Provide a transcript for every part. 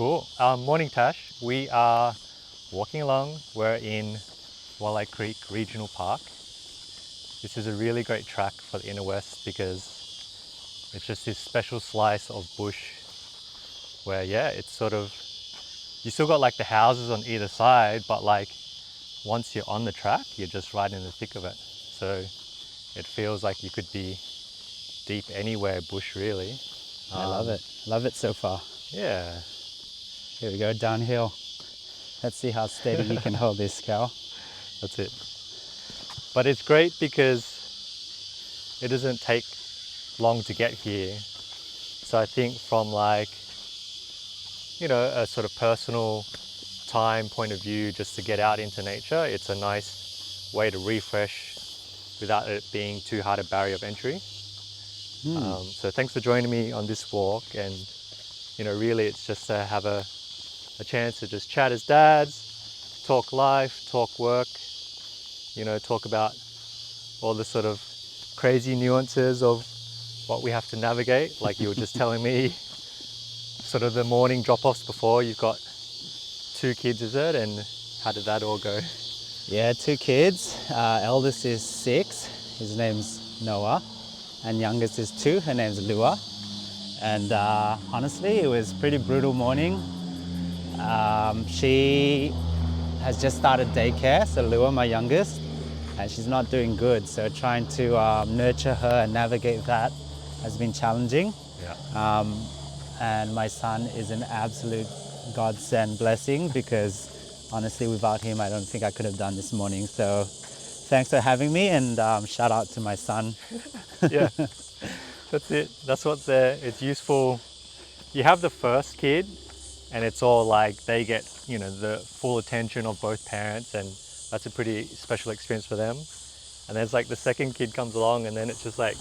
Cool. Morning, Tash. We are walking along. We're in Wolli Creek Regional Park. This is a really great track for the inner west because it's just this special slice of bush where, yeah, it's sort of, you still got like the houses on either side, but like once you're on the track, you're just right in the thick of it. So it feels like you could be deep anywhere bush, really. I love it. Love it so far. Yeah. Here we go, downhill. Let's see how steady you can hold this, Cal. That's it. But it's great because it doesn't take long to get here. So I think from like, a sort of personal time point of view, just to get out into nature, it's a nice way to refresh without it being too hard a barrier of entry. So thanks for joining me on this walk. And, really it's just to have a chance to just chat as dads, talk life, talk work, talk about all the sort of crazy nuances of what we have to navigate. Like you were just telling me, sort of the morning drop-offs before. You've got 2 kids, is it? And how did that all go? Yeah, 2 kids. Eldest is 6, his name's Noah. And youngest is 2, her name's Lua. And honestly, it was a pretty brutal morning. She has just started daycare, so Lua, my youngest, and she's not doing good. So trying to nurture her and navigate that has been challenging. Yeah. And my son is an absolute godsend blessing because honestly, without him, I don't think I could have done this morning. So thanks for having me, and shout out to my son. Yeah, that's it. That's what's there. It's useful. You have the first kid and it's all like they get, the full attention of both parents, and that's a pretty special experience for them. And then it's like the second kid comes along and then it's just like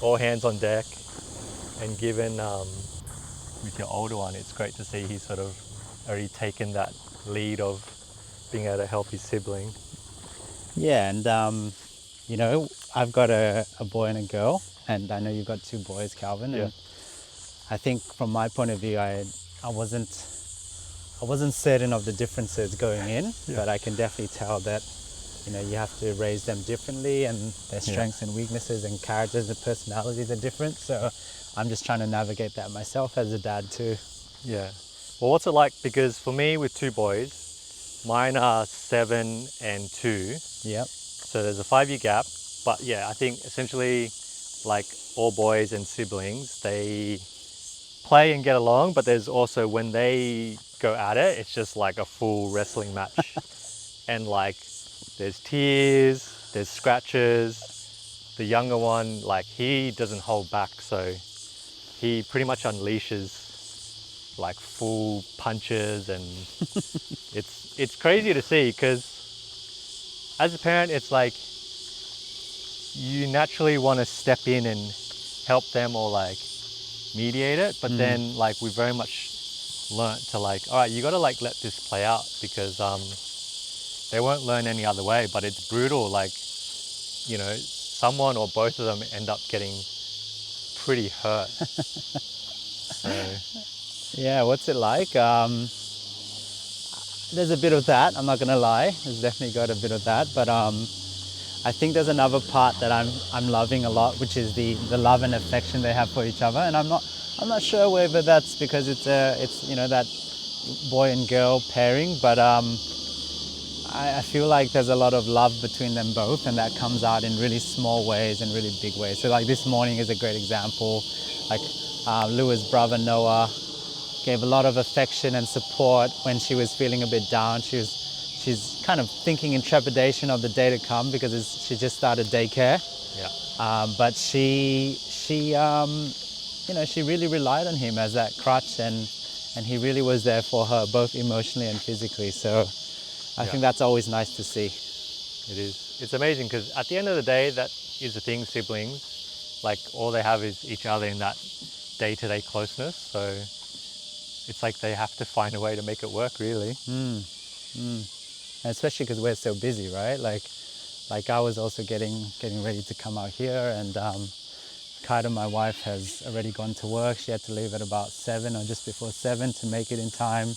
all hands on deck. And given with your older one, it's great to see he's sort of already taken that lead of being able to help his sibling. Yeah, and I've got a boy and a girl, and I know you've got 2 boys, Calvin. Yeah. And I think from my point of view, I wasn't certain of the differences going in, Yeah. but I can definitely tell that you have to raise them differently, and their strengths and weaknesses and characters and personalities are different. So I'm just trying to navigate that myself as a dad too. Yeah. Well, what's it like? Because for me, with 2 boys, mine are 7 and 2. Yep. So there's a 5-year gap. But yeah, I think essentially, like all boys and siblings, they play and get along. But there's also when they go at it, it's just like a full wrestling match. And like, there's tears, there's scratches. The younger one, like he doesn't hold back. So he pretty much unleashes like full punches, and it's crazy to see because as a parent, it's like you naturally want to step in and help them or like mediate it, but then like we very much learnt to like, all right, you got to like let this play out because they won't learn any other way. But it's brutal, like someone or both of them end up getting pretty hurt. So Yeah, what's it like? There's a bit of that, I'm not gonna lie. There's definitely got a bit of that, but I think there's another part that I'm loving a lot, which is the love and affection they have for each other. And I'm not sure whether that's because it's that boy and girl pairing, but I feel like there's a lot of love between them both, and that comes out in really small ways and really big ways. So like this morning is a great example. Like Lua's brother Noah gave a lot of affection and support when she was feeling a bit down. She's kind of thinking in trepidation of the day to come because she just started daycare. yeah. But she really relied on him as that crutch, and he really was there for her both emotionally and physically. So I think that's always nice to see. It is. It's amazing because at the end of the day, that is the thing, siblings, like all they have is each other in that day-to-day closeness. So it's like they have to find a way to make it work, really. And especially because we're so busy, right? Like I was also getting ready to come out here, and Kaida, my wife, has already gone to work. She had to leave at about 7 or just before 7 to make it in time.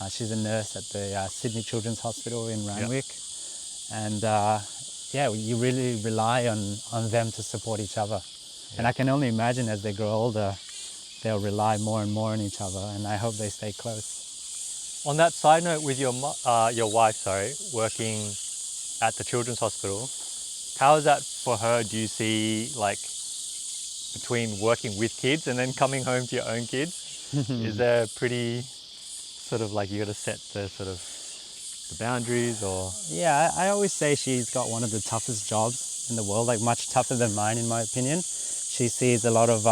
She's a nurse at the Sydney Children's Hospital in Randwick. And yeah, you really rely on them to support each other. And I can only imagine as they grow older, they'll rely more and more on each other, and I hope they stay close. On that side note, with your wife, working at the children's hospital, how is that for her? Do you see, like, between working with kids and then coming home to your own kids, is there pretty sort of like you got to set the sort of the boundaries, or? Yeah, I always say she's got one of the toughest jobs in the world, like much tougher than mine, in my opinion. She sees a lot of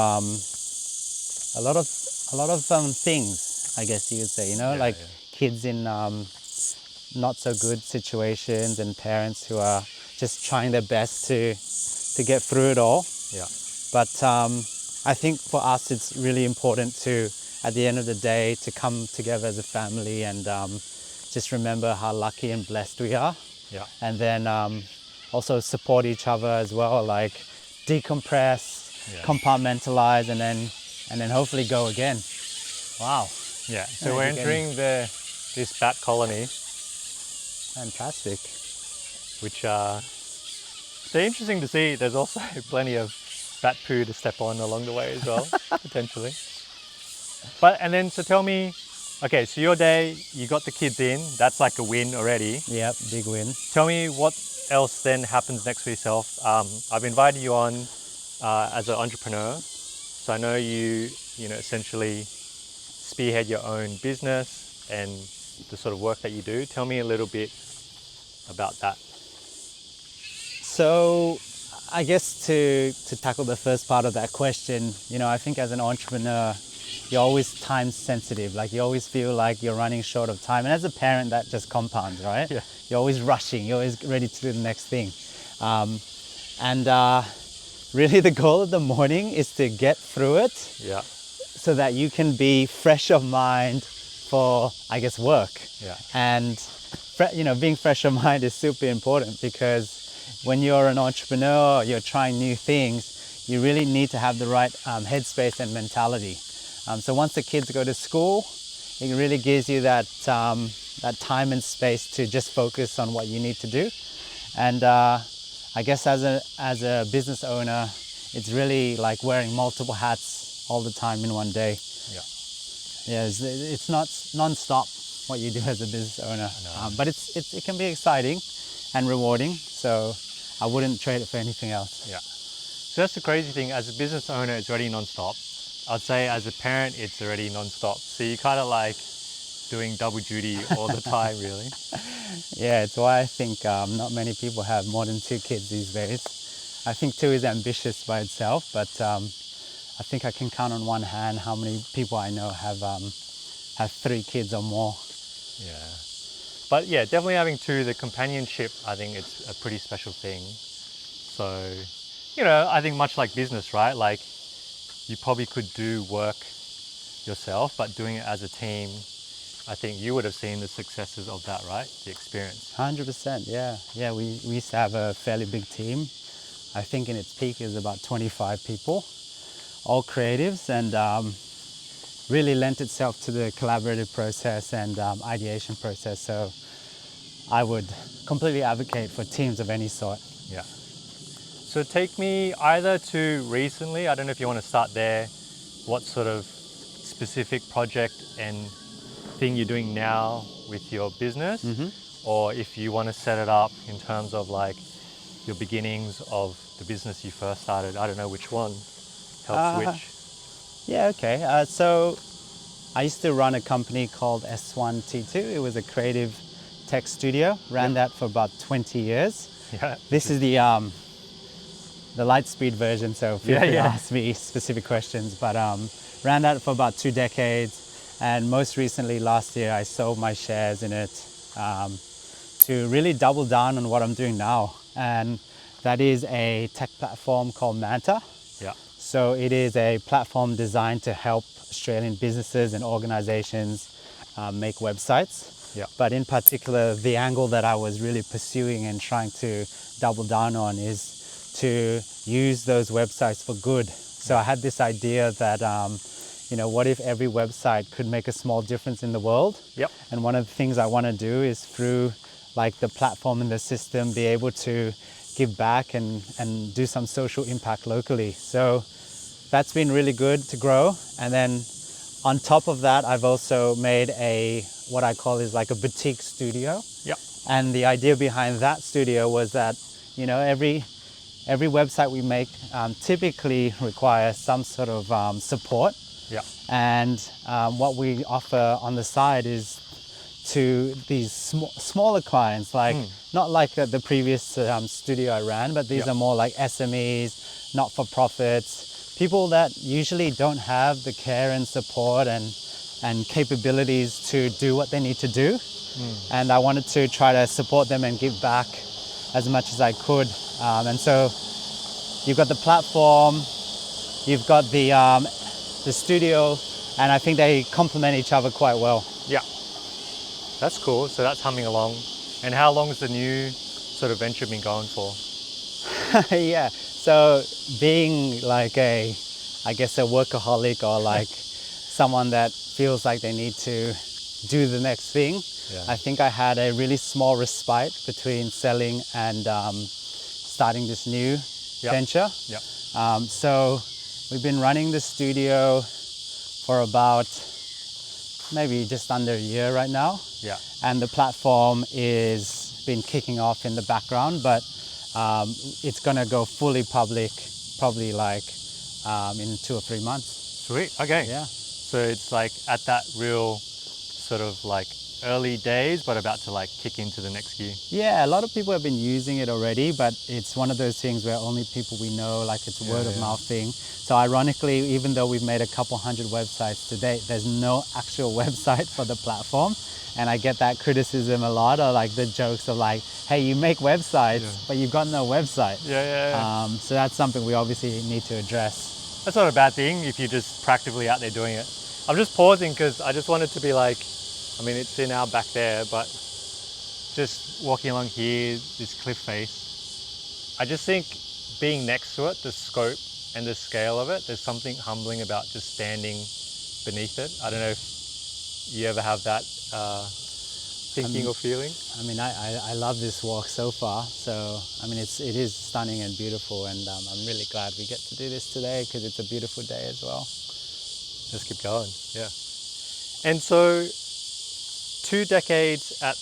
things, I guess you would say, you know, kids in not so good situations and parents who are just trying their best to get through it all. Yeah. But I think for us it's really important to, at the end of the day, to come together as a family and just remember how lucky and blessed we are. Yeah. And then also support each other as well, like decompress, compartmentalize, and then hopefully go again. Wow. Yeah. So we're entering this bat colony. Fantastic. Which they're interesting to see. There's also plenty of bat poo to step on along the way as well, potentially. But, and then, so tell me, okay, so your day, you got the kids in, that's like a win already. Yep, big win. Tell me what else then happens next for yourself. I've invited you on as an entrepreneur. So I know you essentially spearhead your own business and the sort of work that you do. Tell me a little bit about that. So I guess to tackle the first part of that question, I think as an entrepreneur, you're always time sensitive. Like you always feel like you're running short of time. And as a parent, that just compounds, right? Yeah. You're always rushing. You're always ready to do the next thing. Really the goal of the morning is to get through it. Yeah. So that you can be fresh of mind for, I guess, work. Yeah. And being fresh of mind is super important because when you're an entrepreneur, you're trying new things, you really need to have the right headspace and mentality. So once the kids go to school, it really gives you that time and space to just focus on what you need to do. And I guess as a business owner, it's really like wearing multiple hats all the time in one day. Yeah. Yeah, it's not non-stop what you do as a business owner, but it can be exciting and rewarding. So I wouldn't trade it for anything else. Yeah. So that's the crazy thing. As a business owner, it's already non-stop. I'd say as a parent, it's already non-stop. So you're kind of like doing double duty all the time, really. Yeah, it's why I think not many people have more than 2 kids these days. I think 2 is ambitious by itself, but I think I can count on one hand how many people I know have 3 kids or more. Yeah. But yeah, definitely having 2, the companionship, I think it's a pretty special thing. So, I think much like business, right? Like you probably could do work yourself, but doing it as a team, I think you would have seen the successes of that, right? The experience. 100%, yeah. Yeah, we used to have a fairly big team. I think in its peak is about 25 people, all creatives, and really lent itself to the collaborative process and ideation process. So I would completely advocate for teams of any sort. Yeah. So take me either to recently, I don't know if you want to start there, what sort of specific project and thing you're doing now with your business, or if you want to set it up in terms of like your beginnings of the business you first started. I don't know which one helps which. Yeah, okay. So I used to run a company called S1T2. It was a creative tech studio. Ran that for about 20 years. Yeah. This is the Lightspeed version, so feel free to ask me specific questions. But ran that for about 2 decades, and most recently last year I sold my shares in it to really double down on what I'm doing now, and that is a tech platform called Manta. Yeah. So it is a platform designed to help Australian businesses and organizations make websites. Yeah. But in particular, the angle that I was really pursuing and trying to double down on is to use those websites for good. So I had this idea that, what if every website could make a small difference in the world? Yep. And one of the things I want to do is through like the platform and the system, be able to give back and do some social impact locally. So that's been really good to grow. And then on top of that, I've also made what I call is like a boutique studio. Yep. And the idea behind that studio was that, every website we make typically requires some sort of support. Yep. And what we offer on the side is to these smaller clients, like not like the previous studio I ran, but these Yep. are more like SMEs, not-for-profits, people that usually don't have the care and support and capabilities to do what they need to do. And I wanted to try to support them and give back as much as I could. And so you've got the platform, you've got the studio, and I think they complement each other quite well. Yeah. That's cool. So that's humming along. And how long has the new sort of venture been going for? Yeah. So being like a workaholic or like someone that feels like they need to do the next thing, I think I had a really small respite between selling and starting this new venture. Yep. So we've been running the studio for about maybe just under a year right now. Yeah. And the platform is been kicking off in the background, but it's gonna go fully public probably like in 2 or 3 months. Sweet. Okay. Yeah. So it's like at that real sort of like early days, but about to like kick into the next gear. Yeah, a lot of people have been using it already, but it's one of those things where only people we know, like it's a word of mouth thing. So ironically, even though we've made a couple hundred websites to date, there's no actual website for the platform. And I get that criticism a lot, or like the jokes of like, hey, you make websites, but you've got no website. Yeah. So that's something we obviously need to address. That's not a bad thing if you're just practically out there doing it. I'm just pausing because I just wanted to be like, I mean, it's in our back there, but just walking along here, this cliff face, I just think being next to it, the scope and the scale of it, there's something humbling about just standing beneath it. I don't know if you ever have that thinking or feeling. I mean, I love this walk so far. So, I mean, it is stunning and beautiful, and I'm really glad we get to do this today because it's a beautiful day as well. Let's keep going, yeah. And so, 2 decades at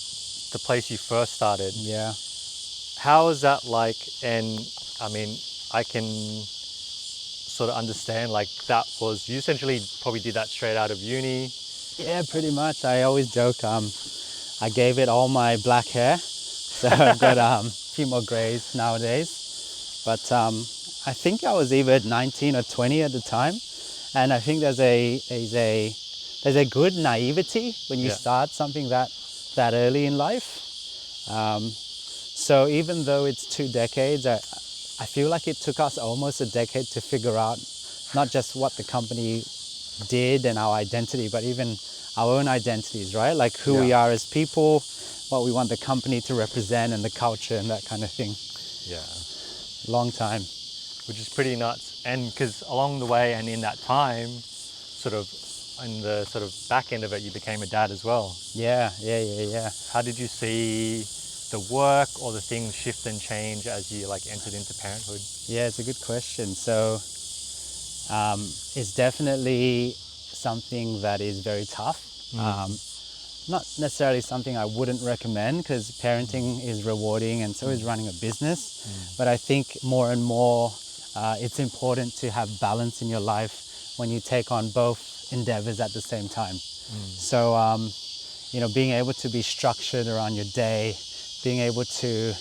the place you first started. Yeah. How is that like? And I mean, I can sort of understand like that was, you essentially probably did that straight out of uni. Yeah, pretty much. I always joke, I gave it all my black hair. So I've got a few more grays nowadays. But I think I was either 19 or 20 at the time. And I think there's a good naivety when you start something that early in life. So even though it's 2 decades, I feel like it took us almost a decade to figure out not just what the company did and our identity, but even our own identities, right? Like who we are as people, what we want the company to represent, and the culture and that kind of thing. Yeah. Long time. Which is pretty nuts. And because along the way and in that time, sort of in the sort of back end of it, you became a dad as well. Yeah. How did you see the work or the things shift and change as you like entered into parenthood? Yeah, it's a good question. So it's definitely something that is very tough. Not necessarily something I wouldn't recommend, because parenting is rewarding and so is running a business. But I think more and more it's important to have balance in your life when you take on both endeavors at the same time. So, being able to be structured around your day, being able to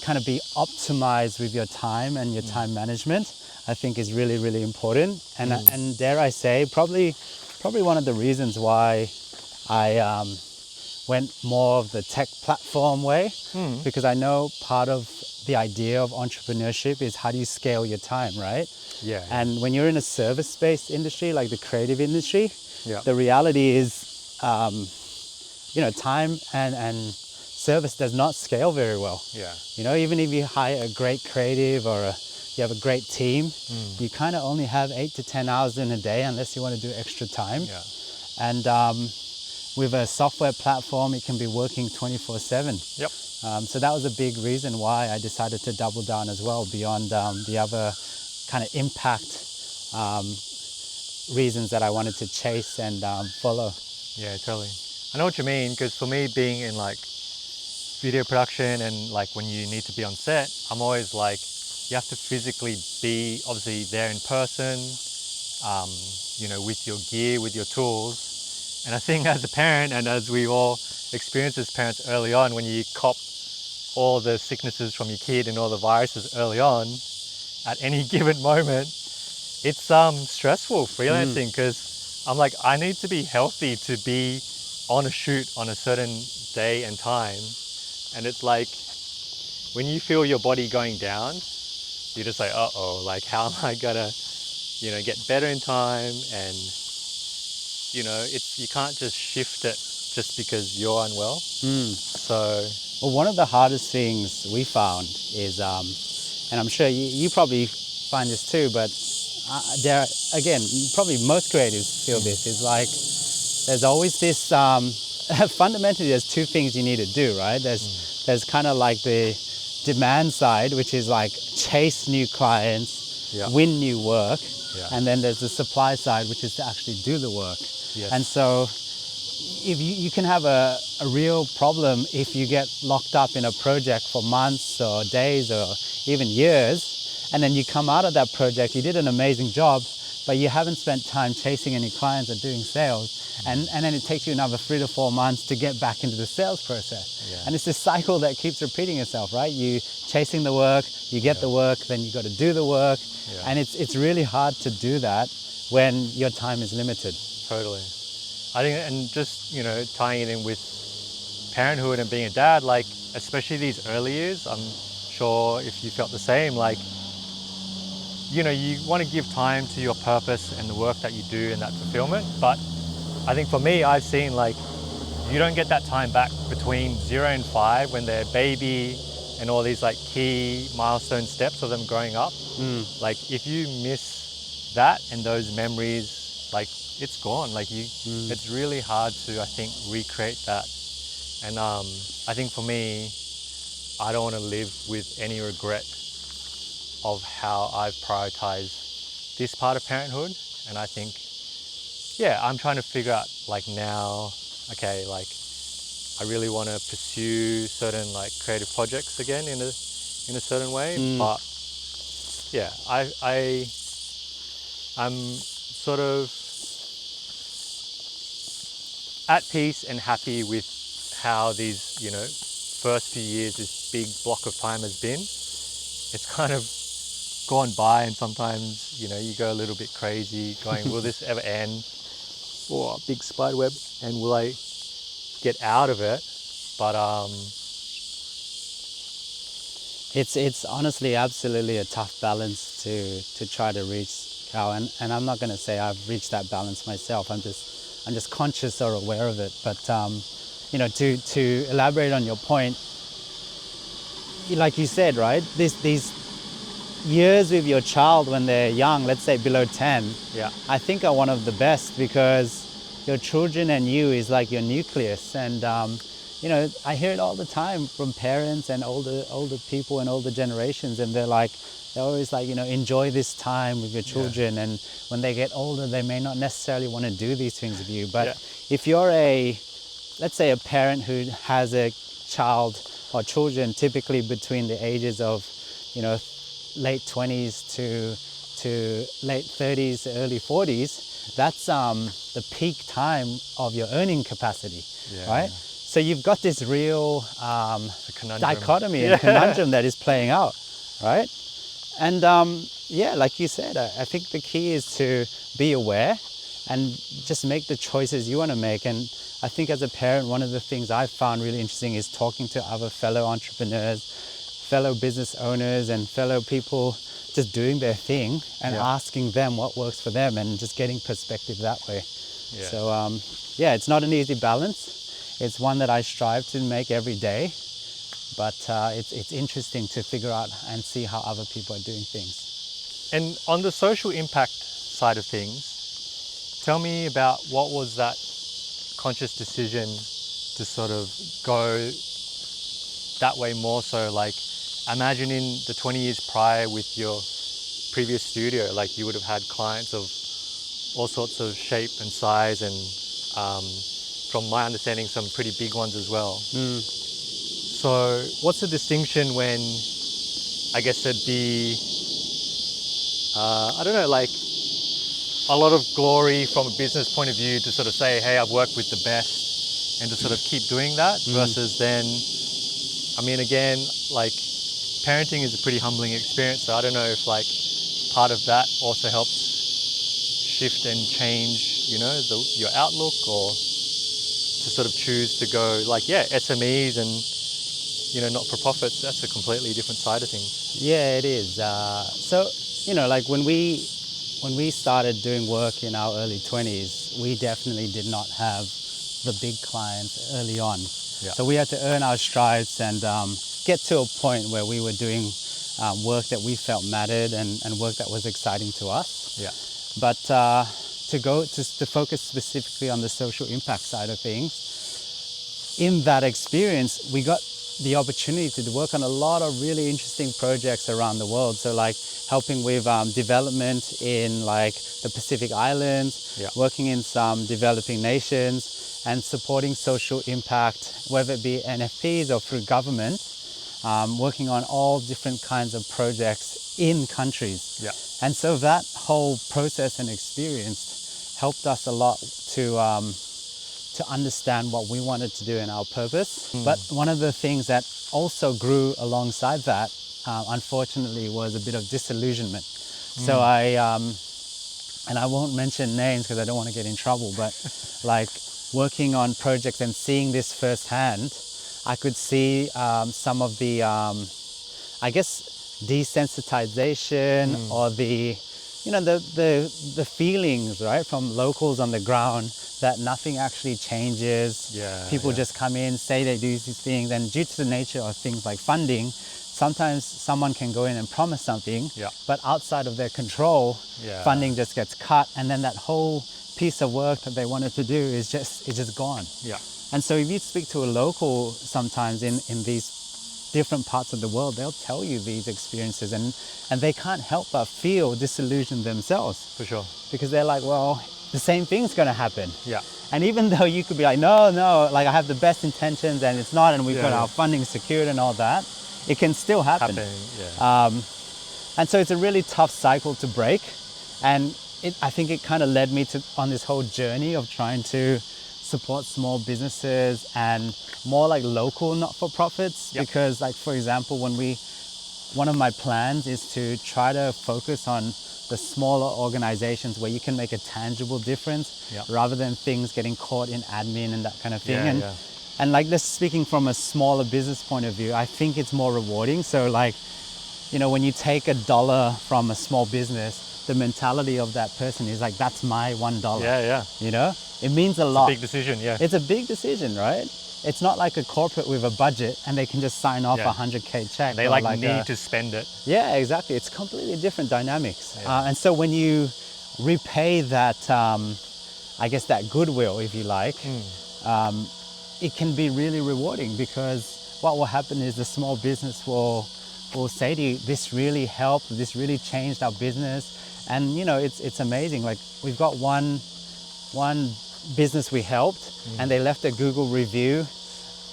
kind of be optimized with your time and your time management, I think is really, really important. And dare I say, probably one of the reasons why I went more of the tech platform way, because I know part of the idea of entrepreneurship is how do you scale your time, right? Yeah. And when you're in a service-based industry, like the creative industry, Yeah. the reality is, time and service does not scale very well. Yeah. You know, even if you hire a great creative or you have a great team, you kind of only have 8 to 10 hours in a day unless you want to do extra time. Yeah. And with a software platform, it can be working 24/7. Yep. So that was a big reason why I decided to double down as well, beyond the other kind of impact reasons that I wanted to chase and follow. Yeah, totally. I know what you mean, because for me, being in like video production and like when you need to be on set, I'm always like, you have to physically be obviously there in person, you know, with your gear, with your tools. And I think as a parent, and as we all experience as parents early on, when you cop all the sicknesses from your kid and all the viruses early on, at any given moment, it's stressful freelancing, because I'm like, I need to be healthy to be on a shoot on a certain day and time. And it's like, when you feel your body going down, you're just like, uh-oh, like how am I gonna, you know, get better in time? And, you know, you can't just shift it just because you're unwell. So, Well, one of the hardest things we found is, and I'm sure you probably find this too, but there, again, probably most creatives feel this, is like, there's always this, fundamentally there's two things you need to do, right? There's kind of like the demand side, which is like chase new clients, Yeah. win new work. Yeah. And then there's the supply side, which is to actually do the work. Yes. And so if you can have a real problem if you get locked up in a project for months or days or even years, and then you come out of that project, you did an amazing job, but you haven't spent time chasing any clients or doing sales. And then it takes you another 3 to 4 months to get back into the sales process. Yeah. And it's this cycle that keeps repeating itself, right? You chasing the work, you get the work, then you got to do the work. Yeah. And it's really hard to do that when your time is limited. Totally. I think, and just, you know, tying it in with parenthood and being a dad, like, especially these early years, I'm sure if you felt the same, like, you know, you want to give time to your purpose and the work that you do and that fulfillment. But I think for me, I've seen like, you don't get that time back between 0 and 5 when they're baby and all these like key milestone steps of them growing up. Like if you miss that and those memories, like it's gone. Like it's really hard to, I think, recreate that. And I think for me, I don't want to live with any regret of how I've prioritized this part of parenthood. And I think, yeah, I'm trying to figure out like now, okay, like I really want to pursue certain like creative projects again in a certain way. But yeah, I'm sort of at peace and happy with how these, you know, first few years, this big block of time has been. It's kind of gone by, and sometimes, you know, you go a little bit crazy going, will this ever end? Or big spider web, and will I get out of it? But it's honestly absolutely a tough balance to try to reach, Cal, and I'm not going to say I've reached that balance myself. I'm just conscious or aware of it. But you know, to elaborate on your point, like you said, right? These years with your child when they're young, let's say below 10, yeah, I think are one of the best, because your children and you is like your nucleus. And you know, I hear it all the time from parents and older people and older generations, and they're always like, you know, enjoy this time with your children. And when they get older, they may not necessarily want to do these things with you. But if you're let's say a parent who has a child or children typically between the ages of, you know, late 20s to late 30s, early 40s, that's the peak time of your earning capacity, right? So you've got this real dichotomy and conundrum that is playing out, right? And yeah, like you said, I think the key is to be aware and just make the choices you want to make. And I think as a parent, one of the things I've found really interesting is talking to other fellow entrepreneurs, fellow business owners, and fellow people just doing their thing, and asking them what works for them, and just getting perspective that way. So yeah, it's not an easy balance. it's one that I strive to make every day. But it's interesting to figure out and see how other people are doing things. And on the social impact side of things, tell me about what was that conscious decision to sort of go that way more so, like imagining the 20 years prior with your previous studio, like you would have had clients of all sorts of shape and size and from my understanding some pretty big ones as well. So what's the distinction when I guess there'd be I don't know, like a lot of glory from a business point of view to sort of say, hey, I've worked with the best and to sort of keep doing that versus then, I mean, again, like parenting is a pretty humbling experience. So I don't know if like part of that also helps shift and change, you know, your outlook, or to sort of choose to go like, yeah, SMEs and, you know, not for profits, that's a completely different side of things. Yeah, it is. So, you know, like when we started doing work in our early 20s, we definitely did not have the big clients early on. Yeah. So we had to earn our stripes and get to a point where we were doing work that we felt mattered and work that was exciting to us. Yeah. But to focus specifically on the social impact side of things, in that experience, we got the opportunity to work on a lot of really interesting projects around the world. So like helping with development in like the Pacific Islands, working in some developing nations, and supporting social impact, whether it be NFPs or through government, working on all different kinds of projects in countries. Yeah. And so that whole process and experience helped us a lot to understand what we wanted to do in our purpose. But one of the things that also grew alongside that, unfortunately, was a bit of disillusionment. So and I won't mention names because I don't want to get in trouble, but like working on projects and seeing this firsthand, I could see some of the, I guess, desensitization or the, you know, the feelings, right, from locals on the ground that nothing actually changes. People just come in, say they do these things, and due to the nature of things like funding, sometimes someone can go in and promise something, but outside of their control, funding just gets cut, and then that whole piece of work that they wanted to do is just gone. And so if you speak to a local sometimes in these different parts of the world, they'll tell you these experiences, and they can't help but feel disillusioned themselves. For sure. Because they're like, well, the same thing's going to happen. Yeah. And even though you could be like, no, like I have the best intentions and it's not, and we've got our funding secured and all that, it can still happen. And so it's a really tough cycle to break. And I think it kind of led me on this whole journey of trying to support small businesses and more like local not-for-profits. Because like, for example, one of my plans is to try to focus on the smaller organizations where you can make a tangible difference rather than things getting caught in admin and that kind of thing. And like this, speaking from a smaller business point of view, I think it's more rewarding. So like, you know, when you take $1 from a small business, the mentality of that person is like, that's my $1. You know, it means a lot. It's a big decision, It's a big decision, right? It's not like a corporate with a budget and they can just sign off a 100K check. They like need to spend it. Yeah, exactly. It's completely different dynamics. And so when you repay that, I guess that goodwill, if you like, it can be really rewarding, because what will happen is the small business will say to you, this really helped, this really changed our business. And you know, it's amazing. Like we've got one business we helped and they left a Google review,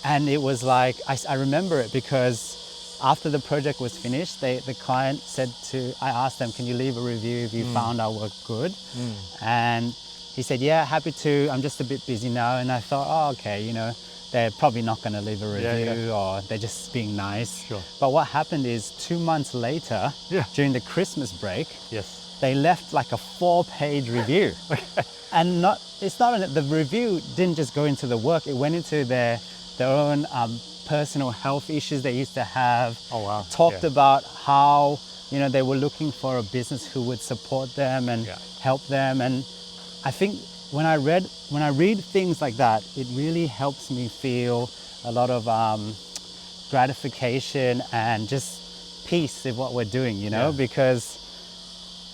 and it was like, I remember it because after the project was finished, the client I asked them, can you leave a review if you found our work good? And he said, yeah, happy to, I'm just a bit busy now. And I thought, oh, okay, you know, they're probably not going to leave a review or they're just being nice. But what happened is 2 months later, during the Christmas break, they left like a 4-page review. And the review didn't just go into the work, it went into their own personal health issues they used to have. Talked about how, you know, they were looking for a business who would support them and help them. And I think when I read things like that, it really helps me feel a lot of gratification and just peace in what we're doing, you know, Yeah. because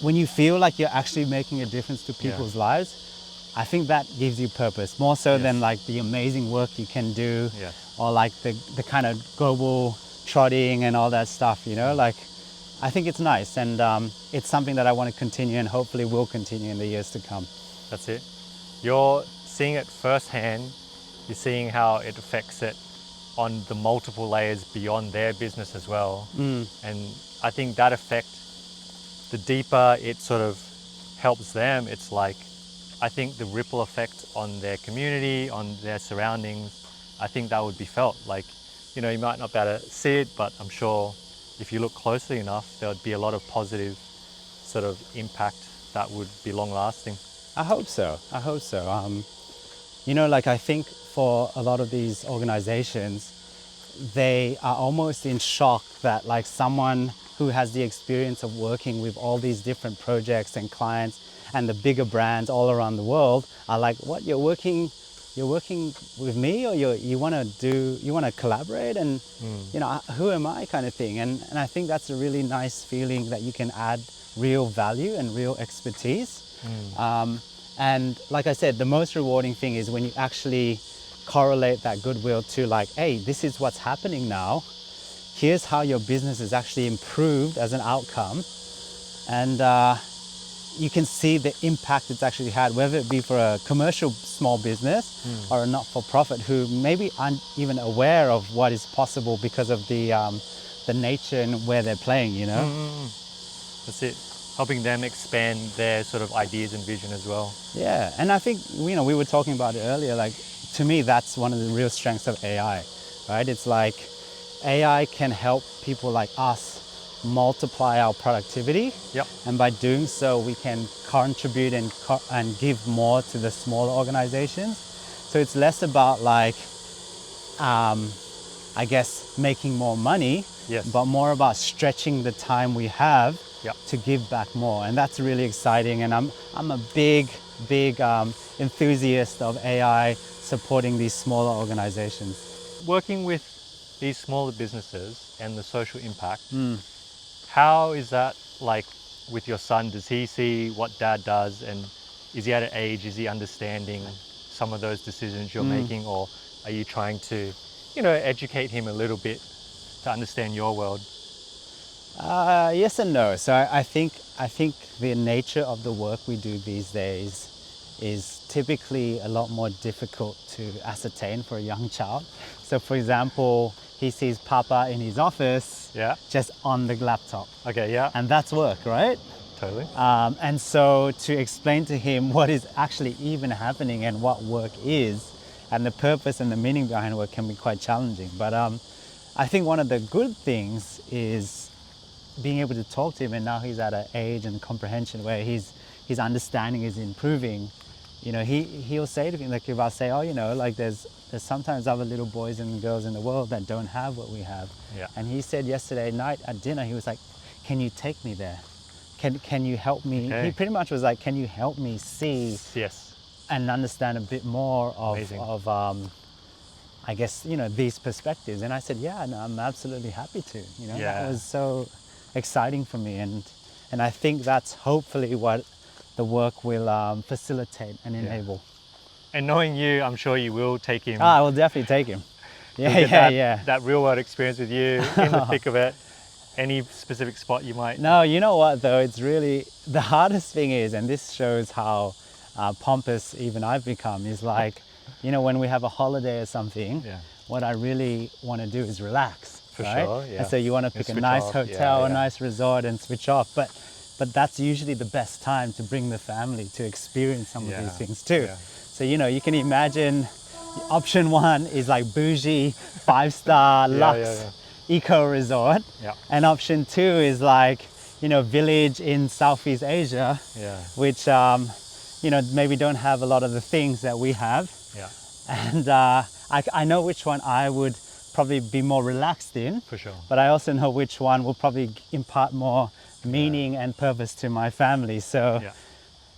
when you feel like you're actually making a difference to people's lives, I think that gives you purpose more so than like the amazing work you can do or like the kind of global trotting and all that stuff, you know, like I think it's nice, and it's something that I want to continue and hopefully will continue in the years to come. That's it. You're seeing it firsthand. You're seeing how it affects it on the multiple layers beyond their business as well. And I think that effect, the deeper it sort of helps them, it's like, I think the ripple effect on their community, on their surroundings, I think that would be felt. Like, you know, you might not be able to see it, but I'm sure if you look closely enough, there would be a lot of positive sort of impact that would be long lasting. I hope so. I hope so. You know, like I think for a lot of these organizations, they are almost in shock that like someone who has the experience of working with all these different projects and clients and the bigger brands all around the world are like, what, you're working with me, or you want to collaborate, and you know, who am I, kind of thing. And I think that's a really nice feeling that you can add real value and real expertise. And like I said, the most rewarding thing is when you actually correlate that goodwill to like, hey, this is what's happening now. Here's how your business is actually improved as an outcome. And you can see the impact it's actually had, whether it be for a commercial small business or a not-for-profit who maybe aren't even aware of what is possible because of the nature and where they're playing, you know? That's it. Helping them expand their sort of ideas and vision as well. Yeah, and I think, you know, we were talking about it earlier, like, to me, that's one of the real strengths of AI, right? It's like AI can help people like us multiply our productivity. Yep. And by doing so, we can contribute and give more to the smaller organizations. So it's less about like, I guess, making more money, but more about stretching the time we have to give back more. And that's really exciting. And I'm a big enthusiast of AI supporting these smaller organizations. Working with these smaller businesses and the social impact, how is that like with your son? Does he see what dad does, and is he at an age, is he understanding some of those decisions you're making, or are you trying to, you know, educate him a little bit to understand your world? Yes and no. So I think the nature of the work we do these days is typically a lot more difficult to ascertain for a young child. So for example, he sees Papa in his office just on the laptop. Okay, yeah. And that's work, right? Totally. And so to explain to him what is actually even happening and what work is and the purpose and the meaning behind work can be quite challenging. But I think one of the good things is being able to talk to him, and now he's at an age and comprehension where his understanding is improving. You know, he'll say to me, like if I say, oh, you know, like there's sometimes other little boys and girls in the world that don't have what we have. Yeah. And he said yesterday night at dinner, he was like, can you take me there? Can you help me? Okay. He pretty much was like, can you help me see and understand a bit more of I guess, you know, these perspectives. And I said, yeah, no, I'm absolutely happy to. You know, that was so exciting for me. And I think that's hopefully what the work will facilitate and enable. And knowing you, I'm sure you will take him. I will definitely take him. Yeah. That real world experience with you in the thick of it. Any specific spot you might? No, you know what though, it's really, the hardest thing is, and this shows how pompous even I've become, is like, you know, when we have a holiday or something, what I really want to do is relax. For right? sure, yeah. And so you want to pick a nice hotel, a nice resort and switch off. But that's usually the best time to bring the family to experience some of these things too. Yeah. So, you know, you can imagine option one is like bougie, 5-star luxe eco resort. And option two is like, you know, village in Southeast Asia, which, you know, maybe don't have a lot of the things that we have. And I know which one I would probably be more relaxed in. For sure. But I also know which one will probably impart more meaning and purpose to my family. So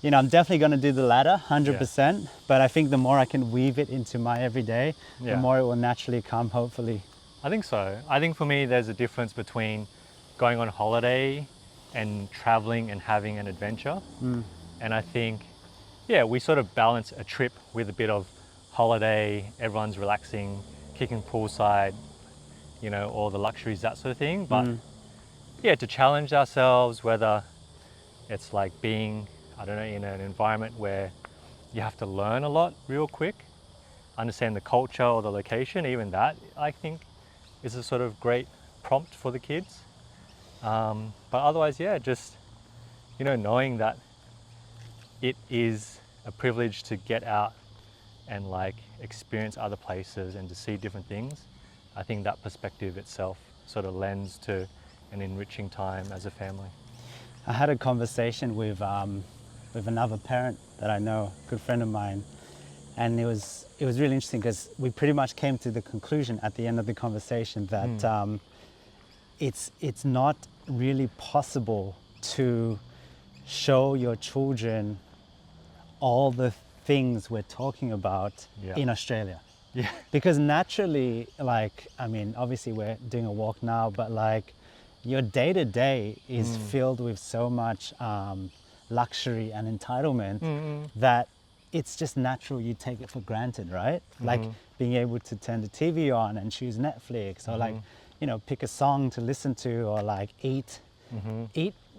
I'm definitely going to do the latter, 100%. But I think the more I can weave it into my everyday, the more it will naturally come, hopefully. I think so. I think for me, there's a difference between going on holiday and traveling and having an adventure. And I think, we sort of balance a trip with a bit of holiday, everyone's relaxing, kicking poolside, all the luxuries, that sort of thing. But to challenge ourselves, whether it's like being, I don't know, in an environment where you have to learn a lot real quick, understand the culture or the location, even that, I think, is a sort of great prompt for the kids. But otherwise, just, knowing that it is a privilege to get out and like experience other places and to see different things. I think that perspective itself sort of lends to an enriching time as a family. I had a conversation with another parent that I know, a good friend of mine, and it was really interesting because we pretty much came to the conclusion at the end of the conversation that it's not really possible to show your children all the things we're talking about in Australia. Yeah. Because naturally, obviously we're doing a walk now, but like your day-to-day is filled with so much luxury and entitlement that it's just natural you take it for granted, right? Like being able to turn the TV on and choose Netflix or pick a song to listen to or like eat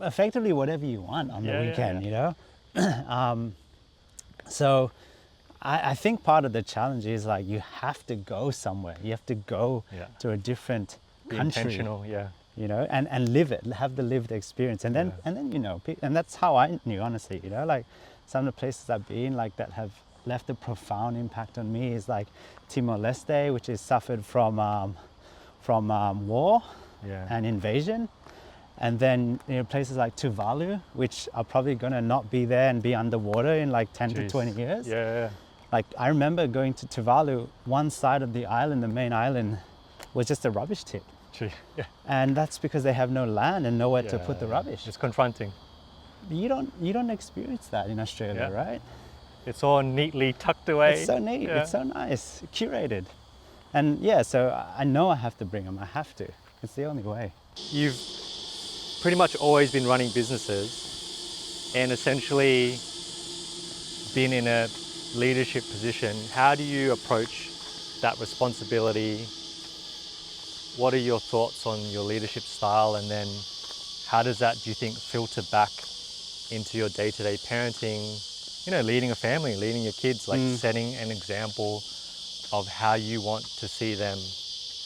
effectively whatever you want on the weekend, So I think part of the challenge is like you have to go somewhere. You have to go to a different country. Be intentional, and live it, have the lived experience. And then and that's how I knew, honestly, like some of the places I've been like that have left a profound impact on me is like Timor-Leste, which is suffered from war and invasion. And then places like Tuvalu, which are probably going to not be there and be underwater in like 10 to 20 years. Yeah. Like I remember going to Tuvalu, one side of the island, the main island, was just a rubbish tip. Yeah. And that's because they have no land and nowhere to put the rubbish. It's confronting. You don't experience that in Australia, right? It's all neatly tucked away. It's so neat. It's so nice, curated. And so I know I have to bring them. I have to. It's the only way. You've pretty much always been running businesses and essentially been in a leadership position. How do you approach that responsibility? What are your thoughts on your leadership style? And then how does that, do you think, filter back into your day-to-day parenting, leading a family, leading your kids, like setting an example of how you want to see them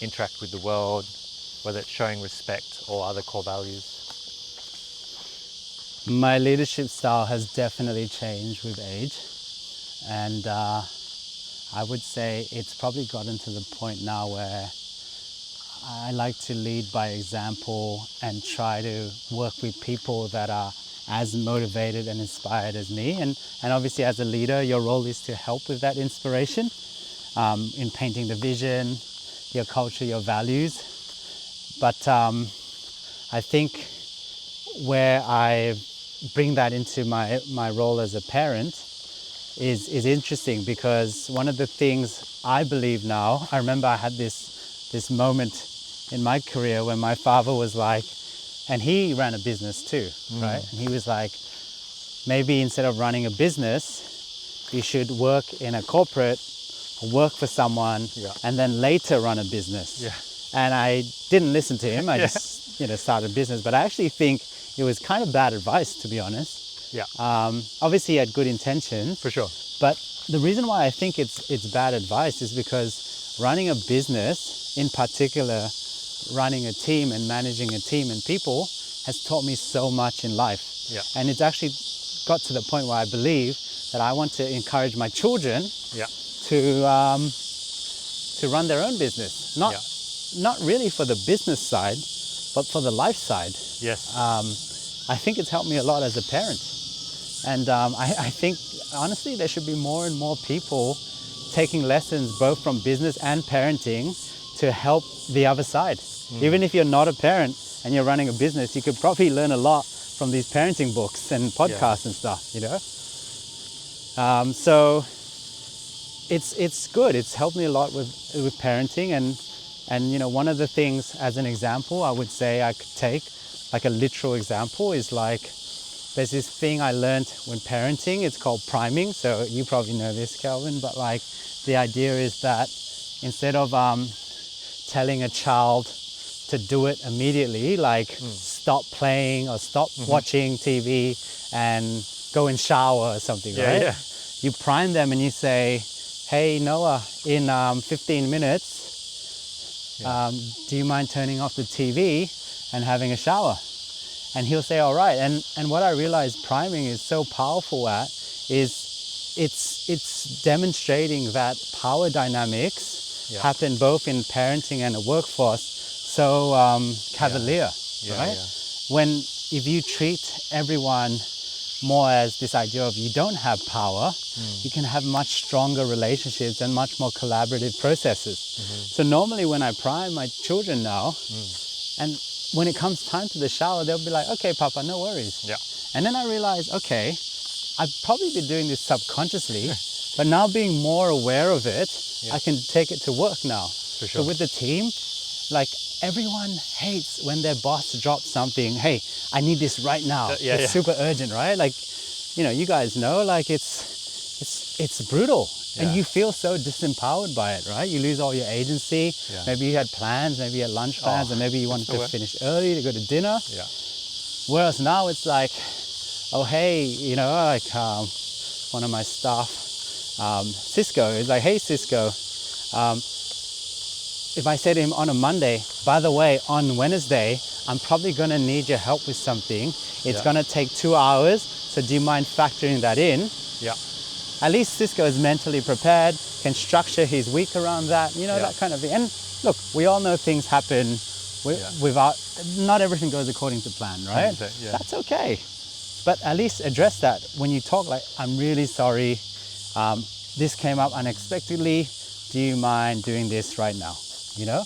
interact with the world, whether it's showing respect or other core values? My leadership style has definitely changed with age. And I would say it's probably gotten to the point now where I like to lead by example and try to work with people that are as motivated and inspired as me. And obviously as a leader, your role is to help with that inspiration in painting the vision, your culture, your values. But I think where I bring that into my role as a parent is interesting, because one of the things I believe now, I remember I had this moment in my career when my father was like, and he ran a business too, right? And he was like, maybe instead of running a business, you should work in a corporate, work for someone, and then later run a business. And I didn't listen to him. I just started a business. But I actually think it was kind of bad advice, to be honest. Obviously he had good intentions. For sure. But the reason why I think it's bad advice is because running a business, in particular, running a team and managing a team and people, has taught me so much in life. And it's actually got to the point where I believe that I want to encourage my children to run their own business. Not really for the business side, but for the life side. I think it's helped me a lot as a parent. And I think, honestly, there should be more and more people taking lessons both from business and parenting to help the other side. Even if you're not a parent and you're running a business, you could probably learn a lot from these parenting books and podcasts and stuff, So it's good. It's helped me a lot with parenting, and you know, one of the things as an example I would say I could take, like a literal example, is like there's this thing I learned when parenting. It's called priming. So you probably know this, Calvin, but like the idea is that instead of telling a child to do it immediately, like stop playing or stop watching TV and go and shower or something, right? Yeah. You prime them and you say, hey, Noah, in 15 minutes, do you mind turning off the TV and having a shower? And he'll say, all right. And what I realized priming is so powerful at is it's demonstrating that power dynamics happen both in parenting and the workforce so cavalier, right? When if you treat everyone more as this idea of you don't have power, you can have much stronger relationships and much more collaborative processes. So normally when I prime my children now, and when it comes time to the shower, they'll be like, okay, Papa, no worries. Yeah. And then I realize, okay, I've probably been doing this subconsciously, but now being more aware of it, I can take it to work now. For sure. So with the team, like everyone hates when their boss drops something, hey, I need this right now. It's super urgent, right? Like, you know, you guys know, like it's brutal. And you feel so disempowered by it, right? You lose all your agency. Maybe you had plans, maybe you had lunch plans, and maybe you wanted to finish early to go to dinner. Whereas now it's like, oh, hey, you know, like one of my staff, Cisco, is like, hey, Cisco, if I say to him on a Monday, by the way, on Wednesday, I'm probably going to need your help with something. It's going to take 2 hours. So do you mind factoring that in? Yeah. At least Cisco is mentally prepared, can structure his week around that, you know, that kind of thing. And look, we all know things happen without, not everything goes according to plan, right? That's okay. But at least address that when you talk, like, I'm really sorry. This came up unexpectedly. Do you mind doing this right now? You know,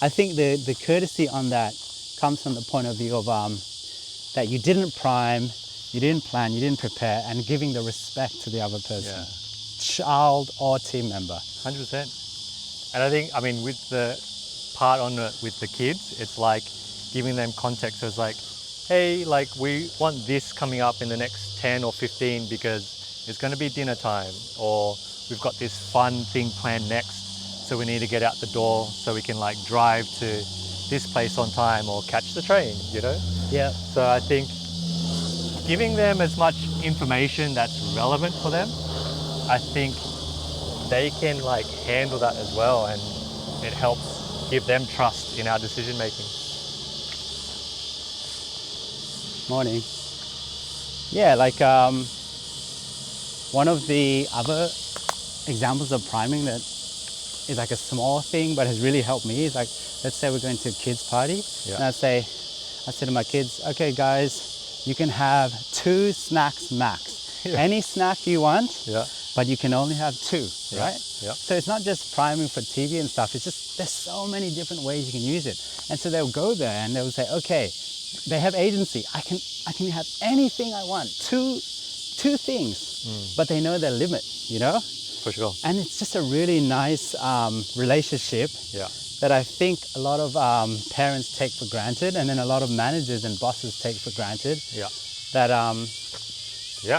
I think the courtesy on that comes from the point of view of that you didn't prime, you didn't plan, you didn't prepare, and giving the respect to the other person, child or team member. 100%. And I think, I mean, with the part on with the kids, it's like giving them context. So it's like, hey, like we want this coming up in the next 10 or 15 because it's going to be dinner time, or we've got this fun thing planned next. So we need to get out the door so we can like drive to this place on time or catch the train, you know? Yeah. So I think giving them as much information that's relevant for them, I think they can like handle that as well, and it helps give them trust in our decision making. Morning. Yeah, like one of the other examples of priming that is like a small thing but has really helped me is like, let's say we're going to a kids party, and I say to my kids, okay guys, you can have 2 snacks max. Any snack you want, but you can only have 2, right? So it's not just priming for TV and stuff, it's just there's so many different ways you can use it. And so they'll go there and they'll say, okay, they have agency. I can have anything I want, two things, but they know their limit, you know? For sure. And it's just a really nice relationship that I think a lot of parents take for granted, and then a lot of managers and bosses take for granted. That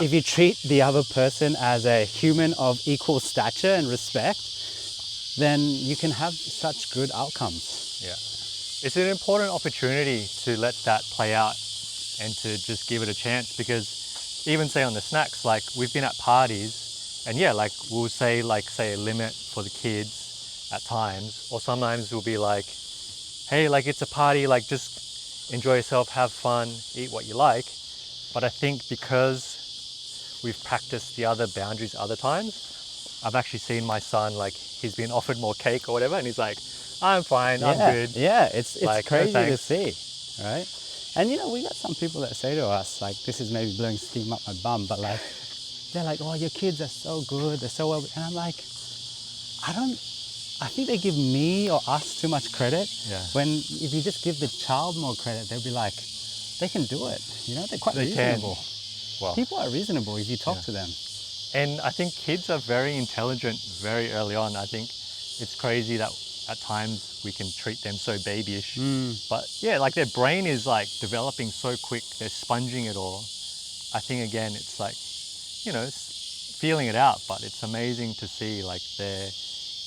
if you treat the other person as a human of equal stature and respect, then you can have such good outcomes. It's an important opportunity to let that play out and to just give it a chance, because even say on the snacks, like we've been at parties and like we'll say a limit for the kids at times, or sometimes we'll be like, hey, like it's a party, like just enjoy yourself, have fun, eat what you like. But I think because we've practiced the other boundaries other times, I've actually seen my son, like he's been offered more cake or whatever, and he's like, I'm fine, I'm good. Yeah, it's like, crazy no to see, right? And you know, we got some people that say to us, like, this is maybe blowing steam up my bum, but like, they're like, oh, your kids are so good, they're so well. And I'm like, I think they give me or us too much credit. When if you just give the child more credit, they'll be like, they can do it. You know, they're quite reasonable. Well, people are reasonable if you talk to them. And I think kids are very intelligent very early on. I think it's crazy that at times we can treat them so babyish. But yeah, like their brain is like developing so quick, they're sponging it all. I think again, it's like, feeling it out, but it's amazing to see like their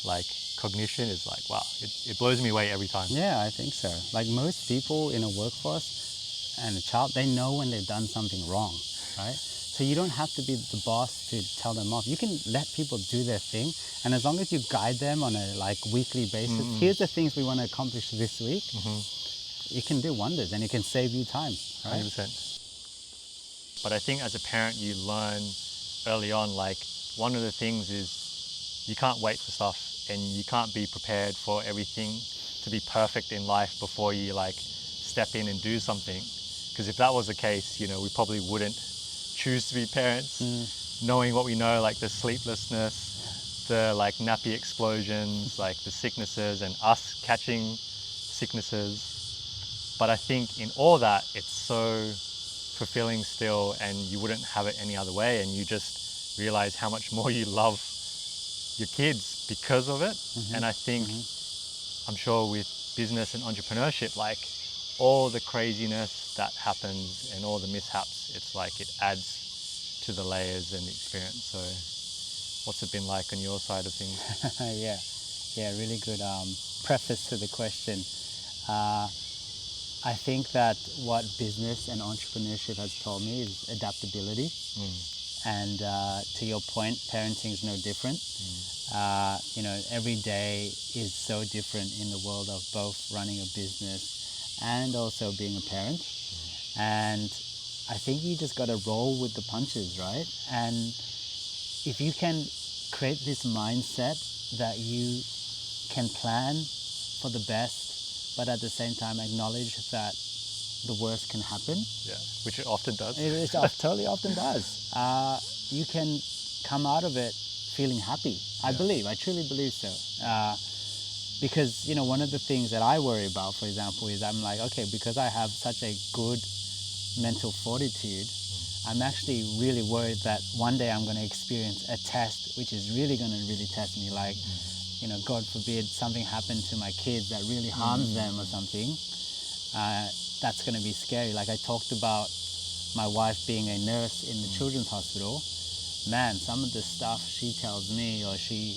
like cognition is like, wow, it blows me away every time. Yeah, I think so. Like most people in a workforce and a child, they know when they've done something wrong, right? So you don't have to be the boss to tell them off. You can let people do their thing, and as long as you guide them on a like weekly basis, here's the things we want to accomplish this week. You can do wonders, and it can save you time, right? 100%. But I think as a parent, you learn early on, like one of the things is you can't wait for stuff, and you can't be prepared for everything to be perfect in life before you like step in and do something. Because if that was the case, we probably wouldn't choose to be parents, knowing what we know, like the sleeplessness, the like nappy explosions, like the sicknesses, and us catching sicknesses. But I think in all that, it's so fulfilling still, and you wouldn't have it any other way, and you just realize how much more you love your kids because of it. And I think, I'm sure with business and entrepreneurship, like all the craziness that happens and all the mishaps, it's like it adds to the layers and the experience. So what's it been like on your side of things? Yeah, really good preface to the question. I think that what business and entrepreneurship has taught me is adaptability. And to your point, parenting is no different. Every day is so different in the world of both running a business and also being a parent. And I think you just got to roll with the punches, right? And if you can create this mindset that you can plan for the best, but at the same time acknowledge that the worst can happen. Yeah, which it often does. It totally often does. You can come out of it feeling happy. I truly believe so. Because, one of the things that I worry about, for example, is I'm like, okay, because I have such a good mental fortitude, I'm actually really worried that one day I'm going to experience a test which is really going to really test me. Like, God forbid something happened to my kids that really harms them or something. That's going to be scary. Like I talked about my wife being a nurse in the children's hospital. Man, some of the stuff she tells me, or she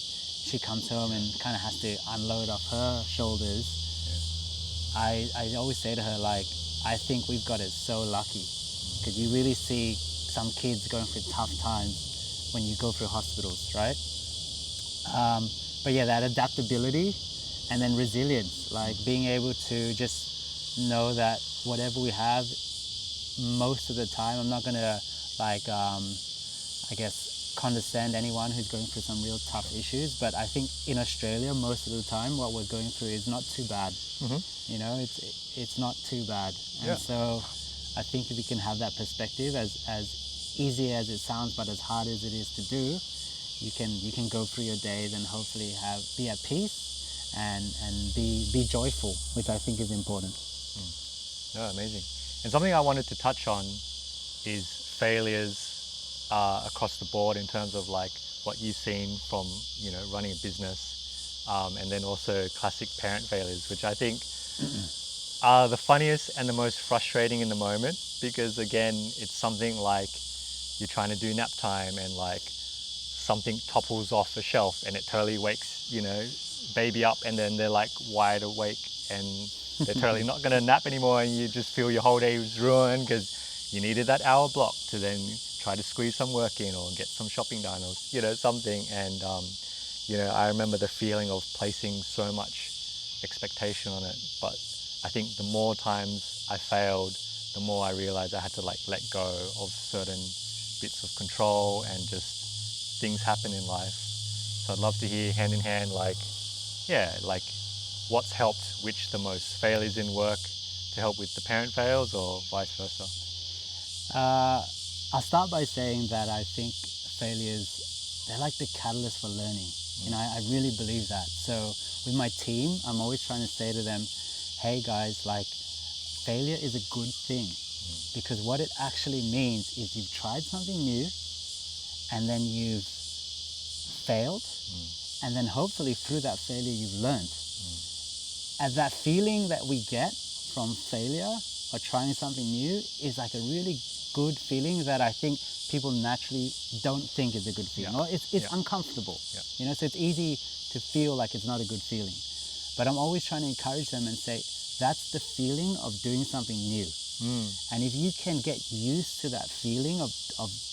comes home and kind of has to unload off her shoulders. I always say to her, like, I think we've got it so lucky, because you really see some kids going through tough times when you go through hospitals, right? But yeah, that adaptability and then resilience, like being able to just know that whatever we have, most of the time, I'm not going to like, I guess, condescend anyone who's going through some real tough issues. But I think in Australia, most of the time, what we're going through is not too bad. It's not too bad. And so I think if you can have that perspective, as easy as it sounds, but as hard as it is to do, you can go through your days and hopefully be at peace and be joyful, which I think is important. No, amazing. And something I wanted to touch on is failures across the board in terms of like what you've seen from running a business, and then also classic parent failures, which I think are the funniest and the most frustrating in the moment, because again, it's something like you're trying to do nap time and like something topples off a shelf and it totally wakes baby up, and then they're like wide awake and they're totally not going to nap anymore, and you just feel your whole day was ruined because you needed that hour block to then try to squeeze some work in or get some shopping done or something. And I remember the feeling of placing so much expectation on it, but I think the more times I failed, the more I realized I had to like let go of certain bits of control, and just things happen in life. So I'd love to hear hand in hand, like what's helped which the most, failures in work to help with the parent fails or vice versa? I'll start by saying that I think failures, they're like the catalyst for learning. I really believe that. So with my team, I'm always trying to say to them, hey guys, like failure is a good thing, because what it actually means is you've tried something new and then you've failed, and then hopefully through that failure you've learned. And that feeling that we get from failure or trying something new is like a really good feeling that I think people naturally don't think is a good feeling. Or it's uncomfortable. You know, so it's easy to feel like it's not a good feeling. But I'm always trying to encourage them and say, that's the feeling of doing something new. And if you can get used to that feeling of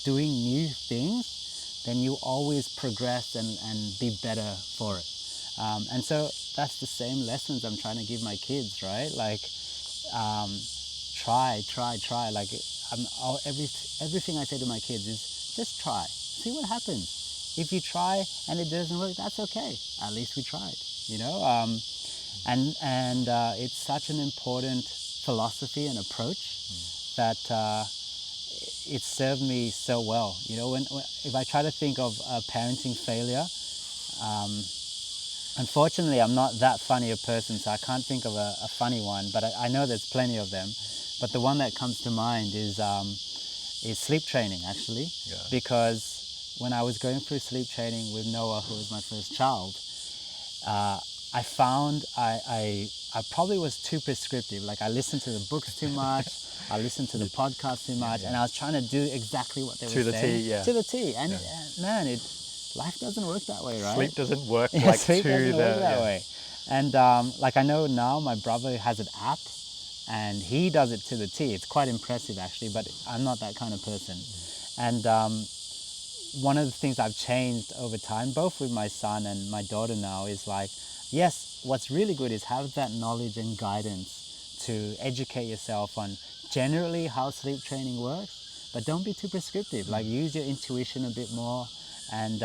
doing new things, then you always progress and be better for it. And so that's the same lessons I'm trying to give my kids, right? Like, try. Like, everything I say to my kids is just try, see what happens. If you try and it doesn't work, that's okay. At least we tried, you know. And it's such an important philosophy and approach that it served me so well. You know, if I try to think of a parenting failure, unfortunately, I'm not that funny a person, so I can't think of a funny one, but I know there's plenty of them. But the one that comes to mind is sleep training, actually. Because when I was going through sleep training with Noah, who was my first child, I found I probably was too prescriptive. Like, I listened to the books too much, I listened to the podcast too much, and I was trying to do exactly what they were saying. To the T, yeah. To the T. And man, life doesn't work that way, right? Sleep doesn't work like sleep to doesn't the work that way. And like, I know now my brother has an app, and he does it to the T. It's quite impressive, actually, but I'm not that kind of person. And one of the things I've changed over time, both with my son and my daughter now, is like, yes, what's really good is have that knowledge and guidance to educate yourself on generally how sleep training works, but don't be too prescriptive. Like, use your intuition a bit more, and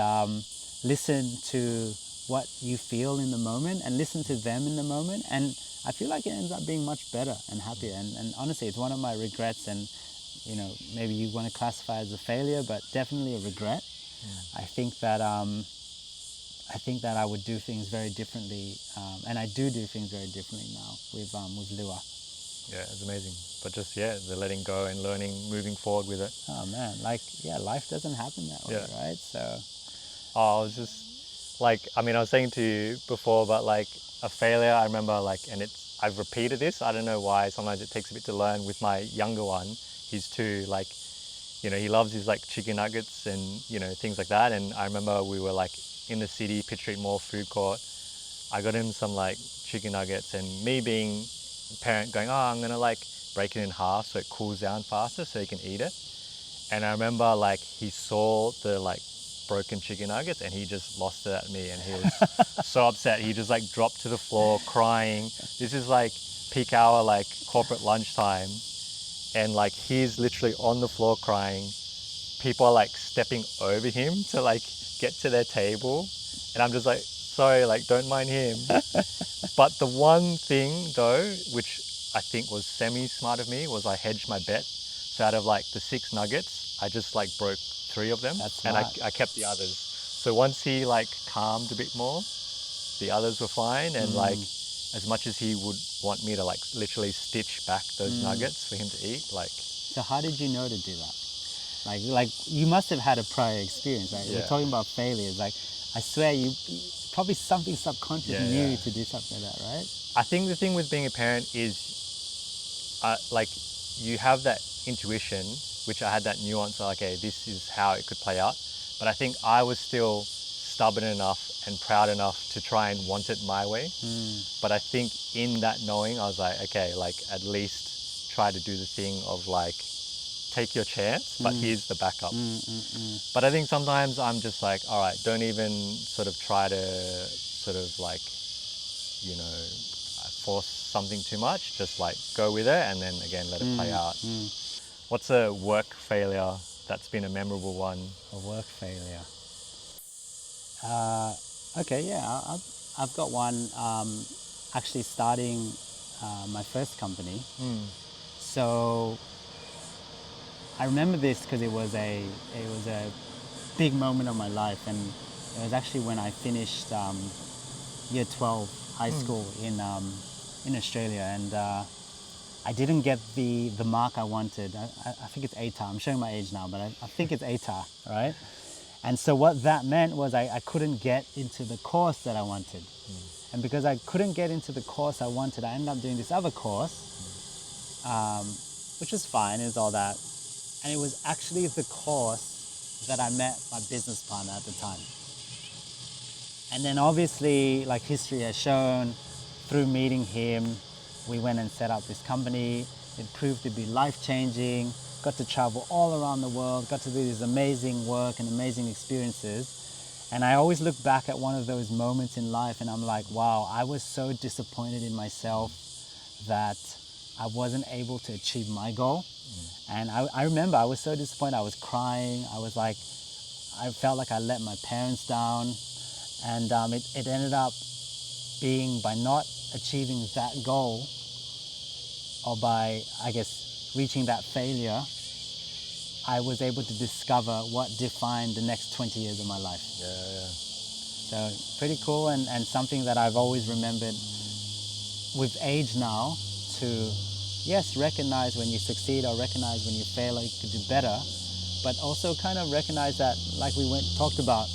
listen to what you feel in the moment, and listen to them in the moment. And I feel like it ends up being much better and happier. And honestly, it's one of my regrets, and you know, maybe you want to classify it as a failure, but definitely a regret. I think that I would do things very differently, and I do things very differently now with Lua. Yeah, it's amazing. But just, the letting go and learning, moving forward with it. Oh man, like, life doesn't happen that way, right? So. I was just like, I mean, I was saying to you before about like a failure. I remember like, and I've repeated this. I don't know why. Sometimes it takes a bit to learn with my younger one. He's 2, like, you know, he loves his like chicken nuggets and, you know, things like that. And I remember we were like in the city, Pitt Street Mall food court. I got him some like chicken nuggets, and me being a parent going, oh, I'm gonna like break it in half so it cools down faster so he can eat it. And I remember like he saw the like broken chicken nuggets and he just lost it at me, and he was so upset. He just like dropped to the floor crying. This is like peak hour, like corporate lunchtime, and like he's literally on the floor crying. People are like stepping over him to like get to their table, and I'm just like, sorry, like, don't mind him. But the one thing though, which I think was semi-smart of me, was I hedged my bet. So out of like the 6 nuggets, I just like broke 3 of them. That's and smart. I kept the others. So once he like calmed a bit more, the others were fine. And like, as much as he would want me to like literally stitch back those nuggets for him to eat, like. So how did you know to do that? Like you must have had a prior experience, right? We're talking about failures. Like, I swear you probably something subconscious knew to do something like that, right? I think the thing with being a parent is, like, you have that intuition, which I had that nuance, like, okay, this is how it could play out. But I think I was still stubborn enough and proud enough to try and want it my way. But I think in that knowing, I was like, okay, like, at least try to do the thing of like, take your chance, but here's the backup. But I think sometimes I'm just like, all right, don't even sort of try to sort of like, you know, force something too much. Just like go with it, and then again, let it play out. What's a work failure that's been a memorable one? A work failure. Okay, yeah, I've got one. Actually, starting my first company. So I remember this because it was a big moment of my life, and it was actually when I finished year 12 high school in Australia, and I didn't get the mark I wanted. I think it's ATAR. I'm showing my age now, but I think it's ATAR, right? And so what that meant was I couldn't get into the course that I wanted. And because I couldn't get into the course I wanted, I ended up doing this other course, which was fine, it was all that. And it was actually the course that I met my business partner at the time. And then obviously, like history has shown, through meeting him, we went and set up this company. It proved to be life-changing, got to travel all around the world, got to do this amazing work and amazing experiences. And I always look back at one of those moments in life and I'm like, wow, I was so disappointed in myself that I wasn't able to achieve my goal. And I remember I was so disappointed, I was crying, I felt like I let my parents down. And it ended up being by not achieving that goal, or by, I guess, reaching that failure, I was able to discover what defined the next 20 years of my life. Yeah. So pretty cool, and something that I've always remembered with age now, to, yes, recognize when you succeed or recognize when you fail or you could do better, but also kind of recognize that, like we talked about,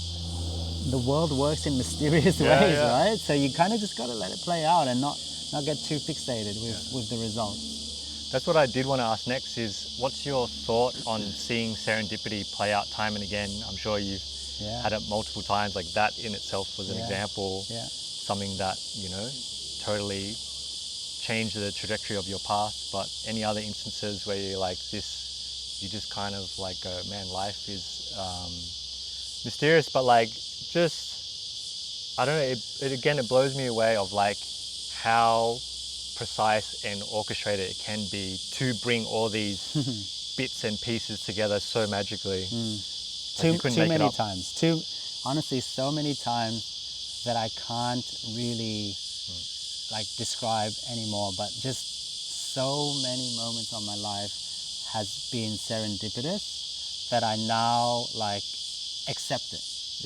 the world works in mysterious ways, right? So you kind of just got to let it play out and not get too fixated with the result. That's what I did want to ask next is, what's your thought on seeing serendipity play out time and again? I'm sure you've had it multiple times, like that in itself was an example, something that, totally changed the trajectory of your path. But any other instances where you're like this, you just kind of like go, man, life is mysterious, but like just, I don't know, it blows me away of like how precise and orchestrated it can be to bring all these bits and pieces together so magically. Like Too many times. Honestly, so many times that I can't really like describe anymore, but just so many moments of my life has been serendipitous that I now like accept it.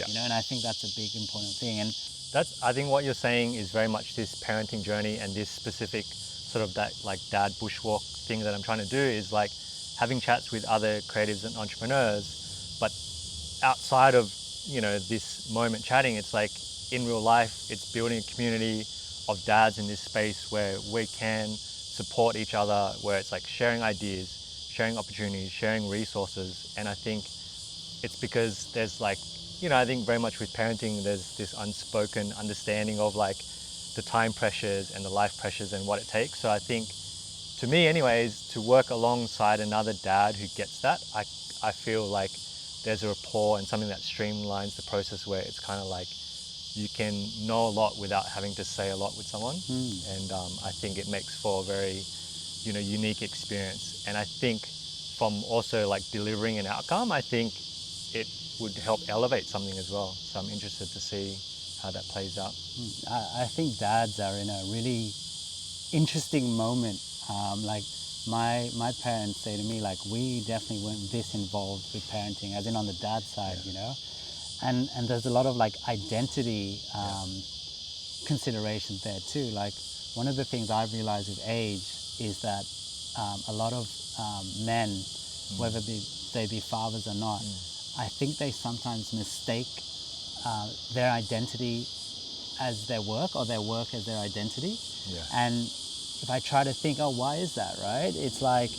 And I think that's a big important thing. And I think what you're saying is very much this parenting journey and this specific sort of that like dad bushwalk thing that I'm trying to do is like having chats with other creatives and entrepreneurs, but outside of, this moment chatting, it's like in real life, it's building a community of dads in this space where we can support each other, where it's like sharing ideas, sharing opportunities, sharing resources. And I think it's because there's like, I think very much with parenting, there's this unspoken understanding of like the time pressures and the life pressures and what it takes. So I think, to me anyways, to work alongside another dad who gets that, I feel like there's a rapport and something that streamlines the process where it's kind of like you can know a lot without having to say a lot with someone. And I think it makes for a very, unique experience. And I think from also like delivering an outcome, I think it would help elevate something as well. So I'm interested to see how that plays out. I think dads are in a really interesting moment. Like my parents say to me, like, we definitely weren't this involved with parenting, as in on the dad side, and there's a lot of like identity considerations there too. Like one of the things I've realized with age is that a lot of men, whether they be fathers or not, I think they sometimes mistake their identity as their work, or their work as their identity. And if I try to think, oh, why is that, right? It's like,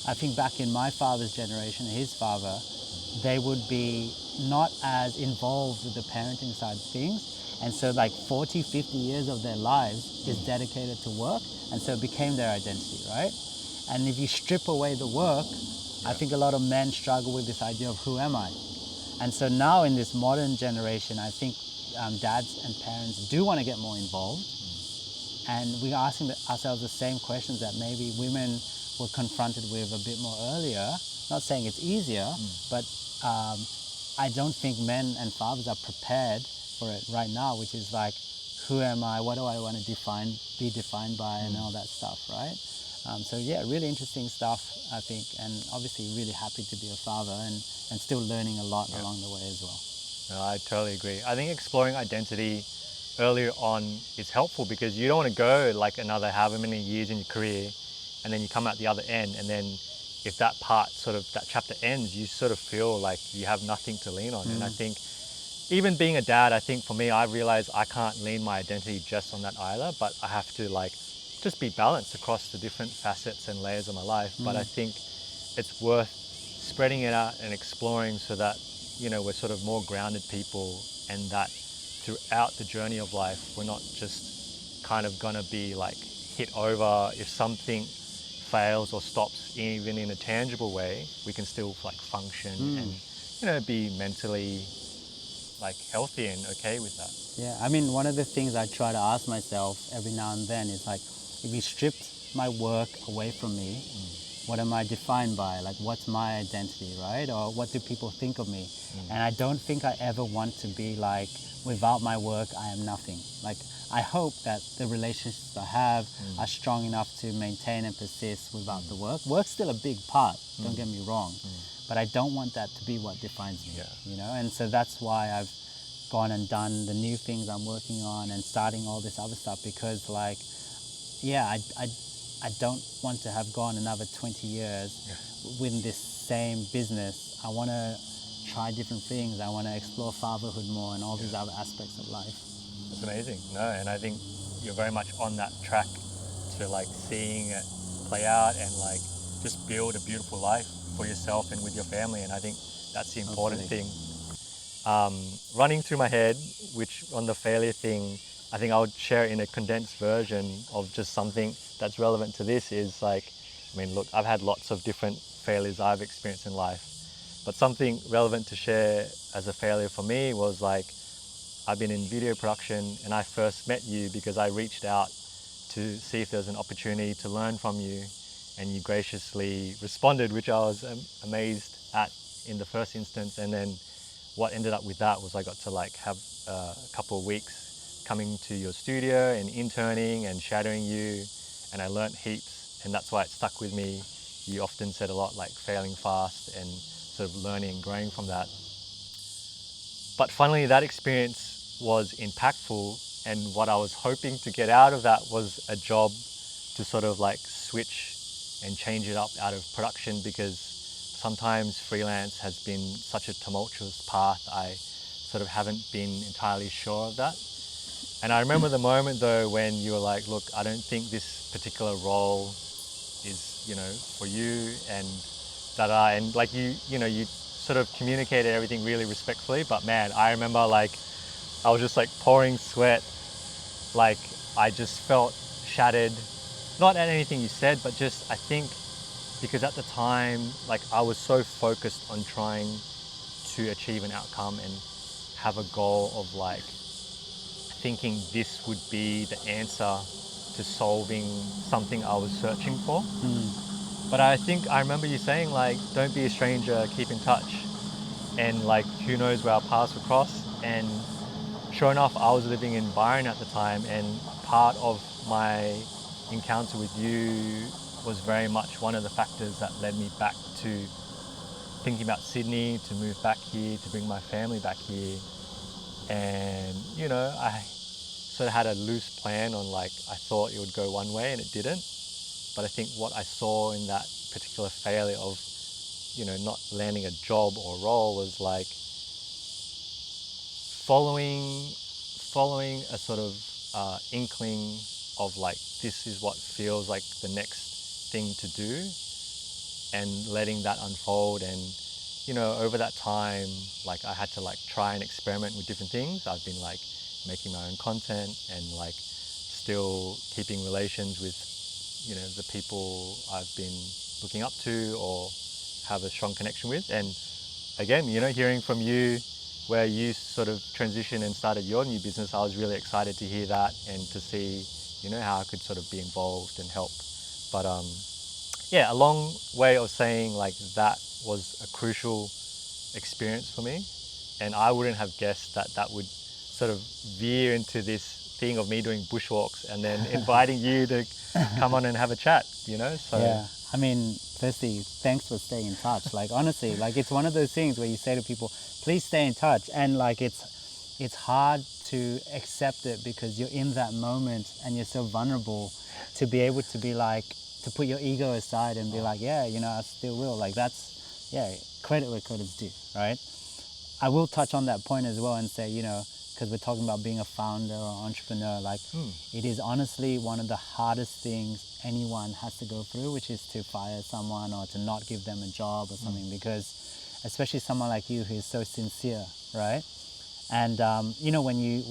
I think back in my father's generation, his father, they would be not as involved with the parenting side of things. And so like 40, 50 years of their lives is dedicated to work. And so it became their identity, right? And if you strip away the work, I think a lot of men struggle with this idea of who am I? And so now in this modern generation, I think dads and parents do want to get more involved. And we're asking ourselves the same questions that maybe women were confronted with a bit more earlier. Not saying it's easier, but I don't think men and fathers are prepared for it right now, which is like, who am I? What do I want to be defined by, and all that stuff, right? So yeah, really interesting stuff, I think, and obviously really happy to be a father and still learning a lot along the way as well. No, I totally agree. I think exploring identity earlier on is helpful because you don't want to go like another however many years in your career and then you come out the other end and then if that part sort of, that chapter ends, you sort of feel like you have nothing to lean on. And I think even being a dad, I think for me, I realized I can't lean my identity just on that either, but I have to like just be balanced across the different facets and layers of my life. But I think it's worth spreading it out and exploring so that, you know, we're sort of more grounded people, and that throughout the journey of life, we're not just kind of gonna be like hit over if something fails or stops, even in a tangible way. We can still like function and, you know, be mentally like healthy and okay with that. Yeah, I mean, one of the things I try to ask myself every now and then is like, if you stripped my work away from me, what am I defined by? Like, what's my identity, right? Or what do people think of me? And I don't think I ever want to be like, without my work, I am nothing. Like, I hope that the relationships I have are strong enough to maintain and persist without the work. Work's still a big part, don't get me wrong. But I don't want that to be what defines me, you know? And so that's why I've gone and done the new things I'm working on and starting all this other stuff, because like, yeah, I don't want to have gone another 20 years with this same business. I want to try different things. I want to explore fatherhood more and all these other aspects of life. That's amazing. No, and I think you're very much on that track to like seeing it play out and like just build a beautiful life for yourself and with your family. And I think that's the important thing. Running through my head, which on the failure thing, I think I would share in a condensed version of just something that's relevant to this is like, I mean, look, I've had lots of different failures I've experienced in life, but something relevant to share as a failure for me was like, I've been in video production and I first met you because I reached out to see if there's an opportunity to learn from you, and you graciously responded, which I was amazed at in the first instance. And then what ended up with that was I got to like have a couple of weeks coming to your studio and interning and shadowing you, and I learnt heaps, and that's why it stuck with me. You often said a lot like failing fast and sort of learning and growing from that. But funnily, that experience was impactful, and what I was hoping to get out of that was a job to sort of like switch and change it up out of production, because sometimes freelance has been such a tumultuous path. I sort of haven't been entirely sure of that. And I remember the moment though when you were like, look, I don't think this particular role is, you know, for you, and da-da. And like you know, you sort of communicated everything really respectfully, but man, I remember like, I was just like pouring sweat. Like I just felt shattered, not at anything you said, but just, I think because at the time, like I was so focused on trying to achieve an outcome and have a goal of like thinking this would be the answer to solving something I was searching for. But I think I remember you saying like, don't be a stranger, keep in touch. And like, who knows where our paths would cross. And sure enough, I was living in Byron at the time, and part of my encounter with you was very much one of the factors that led me back to thinking about Sydney, to move back here, to bring my family back here. And, you know, I sort of had a loose plan on like, I thought it would go one way and it didn't. But I think what I saw in that particular failure of, you know, not landing a job or role was like following a sort of inkling of like, this is what feels like the next thing to do, and letting that unfold. And, you know, over that time, like I had to like try and experiment with different things. I've been like making my own content and like still keeping relations with, you know, the people I've been looking up to or have a strong connection with. And again, you know, hearing from you where you sort of transitioned and started your new business, I was really excited to hear that and to see, you know, how I could sort of be involved and help. But yeah, a long way of saying like that was a crucial experience for me. And I wouldn't have guessed that that would sort of veer into this thing of me doing bushwalks and then inviting you to come on and have a chat, you know? So Yeah, I mean, firstly, thanks for staying in touch. Like honestly, like it's one of those things where you say to people, please stay in touch, and like it's hard to accept it because you're in that moment and you're so vulnerable to be able to be like, to put your ego aside and be like, yeah, you know, I still will. Like that's, yeah, credit where credit's due, right? I will touch on that point as well and say, you know, because we're talking about being a founder or entrepreneur, like it is honestly one of the hardest things anyone has to go through, which is to fire someone or to not give them a job or something, because especially someone like you who's so sincere, right? And you know, when you,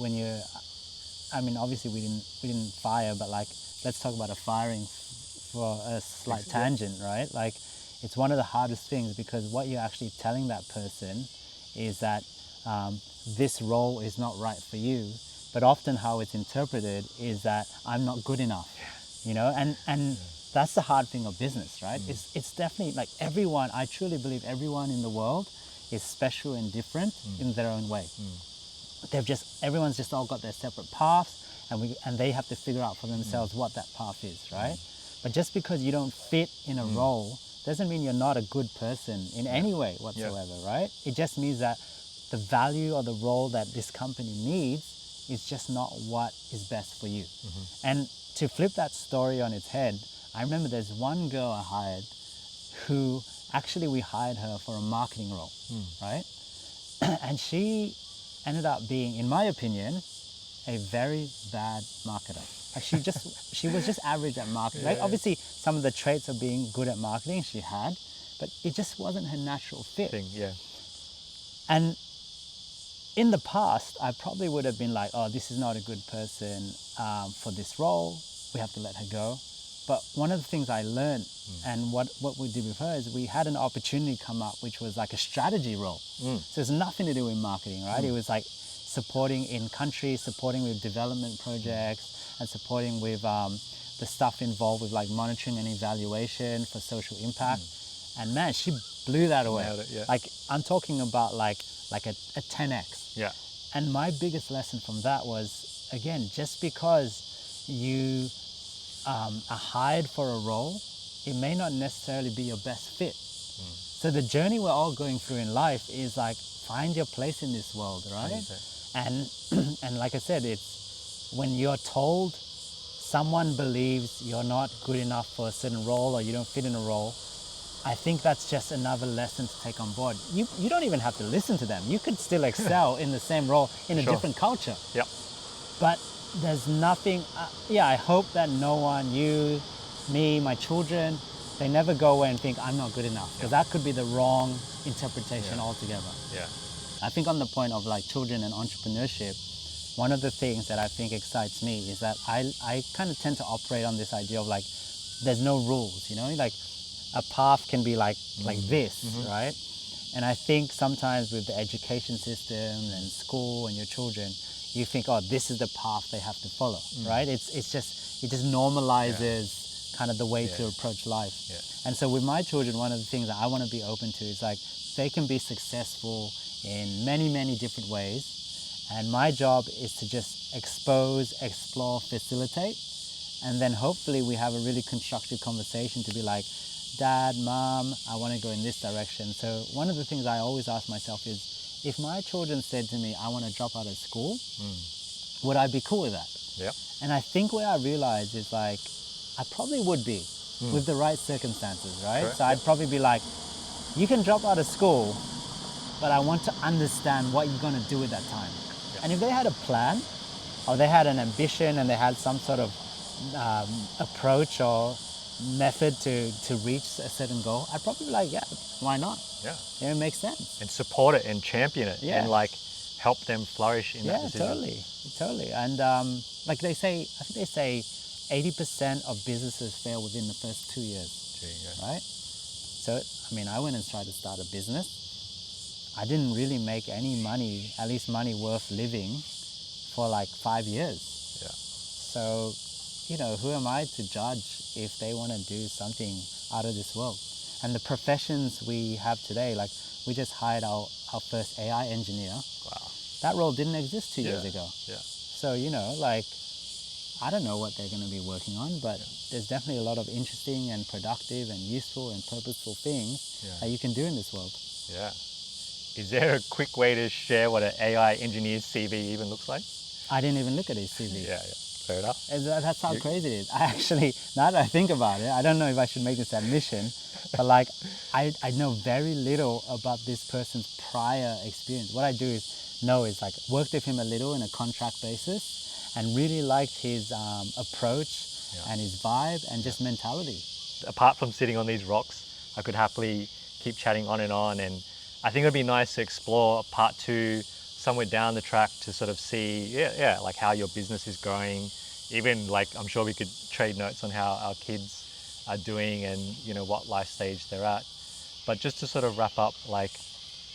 I mean, obviously we didn't fire, but like, let's talk about a firing for a slight tangent, right? Like, it's one of the hardest things because what you're actually telling that person is that this role is not right for you. But often how it's interpreted is that I'm not good enough, you know, and that's the hard thing of business, right? It's definitely like everyone, I truly believe everyone in the world is special and different in their own way. Everyone's just all got their separate paths, and they have to figure out for themselves what that path is, right? But just because you don't fit in a role doesn't mean you're not a good person in any way whatsoever, right? It just means that the value or the role that this company needs is just not what is best for you. And to flip that story on its head, I remember there's one girl I hired who actually we hired her for a marketing role, right? And she ended up being, in my opinion, a very bad marketer. Like she was just average at marketing. Like obviously some of the traits of being good at marketing she had, but it just wasn't her natural fit. And in the past, I probably would have been like, oh, this is not a good person for this role. We have to let her go. But one of the things I learned and what we did with her is we had an opportunity come up, which was like a strategy role. So it's nothing to do with marketing, right? It was like supporting in country, supporting with development projects, and supporting with the stuff involved with like monitoring and evaluation for social impact. And man, she blew that away. Nailed it, yeah. Like I'm talking about like a 10x. Yeah. And my biggest lesson from that was, again, just because you are hired for a role, it may not necessarily be your best fit. So the journey we're all going through in life is like, find your place in this world, right? 100%. And like I said, it's when you're told someone believes you're not good enough for a certain role or you don't fit in a role, I think that's just another lesson to take on board. You don't even have to listen to them. You could still excel in the same role in a different culture. Yep. But there's nothing, I hope that no one, you, me, my children, they never go away and think I'm not good enough, because that could be the wrong interpretation altogether. Yeah. I think on the point of like children and entrepreneurship, one of the things that I think excites me is that I kind of tend to operate on this idea of like, there's no rules, you know, like a path can be like this, right? And I think sometimes with the education system and school and your children, you think, oh, this is the path they have to follow, right? It just normalizes kind of the way to approach life. And so with my children, one of the things that I want to be open to is like, they can be successful in many, many different ways. And my job is to just expose, explore, facilitate. And then hopefully we have a really constructive conversation to be like, Dad, Mom, I want to go in this direction. So one of the things I always ask myself is, if my children said to me, I want to drop out of school, would I be cool with that? Yeah. And I think where I realized is like, I probably would be with the right circumstances, right? Correct. So I'd probably be like, you can drop out of school, but I want to understand what you're going to do at that time. And if they had a plan, or they had an ambition and they had some sort of approach or method to reach a certain goal, I'd probably be like, yeah, why not? Yeah. Yeah, it makes sense. And support it and champion it and like help them flourish in that decision. Totally. And like they say, I think they say 80% of businesses fail within the first 2 years, right? So, I mean, I went and tried to start a business. I didn't really make any money, at least money worth living, for like 5 years. Yeah. So, you know, who am I to judge if they want to do something out of this world? And the professions we have today, like we just hired our first AI engineer. Wow. That role didn't exist 2 years ago. Yeah. So, you know, like, I don't know what they're going to be working on, but there's definitely a lot of interesting and productive and useful and purposeful things that you can do in this world. Yeah. Is there a quick way to share what an AI engineer's CV even looks like? I didn't even look at his CV. Yeah. Fair enough. That's how crazy it is. I actually, now that I think about it, I don't know if I should make this admission, but like I know very little about this person's prior experience. What I do is know is like worked with him a little in a contract basis and really liked his approach and his vibe and just mentality. Apart from sitting on these rocks, I could happily keep chatting on, and I think it'd be nice to explore part two somewhere down the track to sort of see, like how your business is growing. Even like I'm sure we could trade notes on how our kids are doing and what life stage they're at. But just to sort of wrap up, like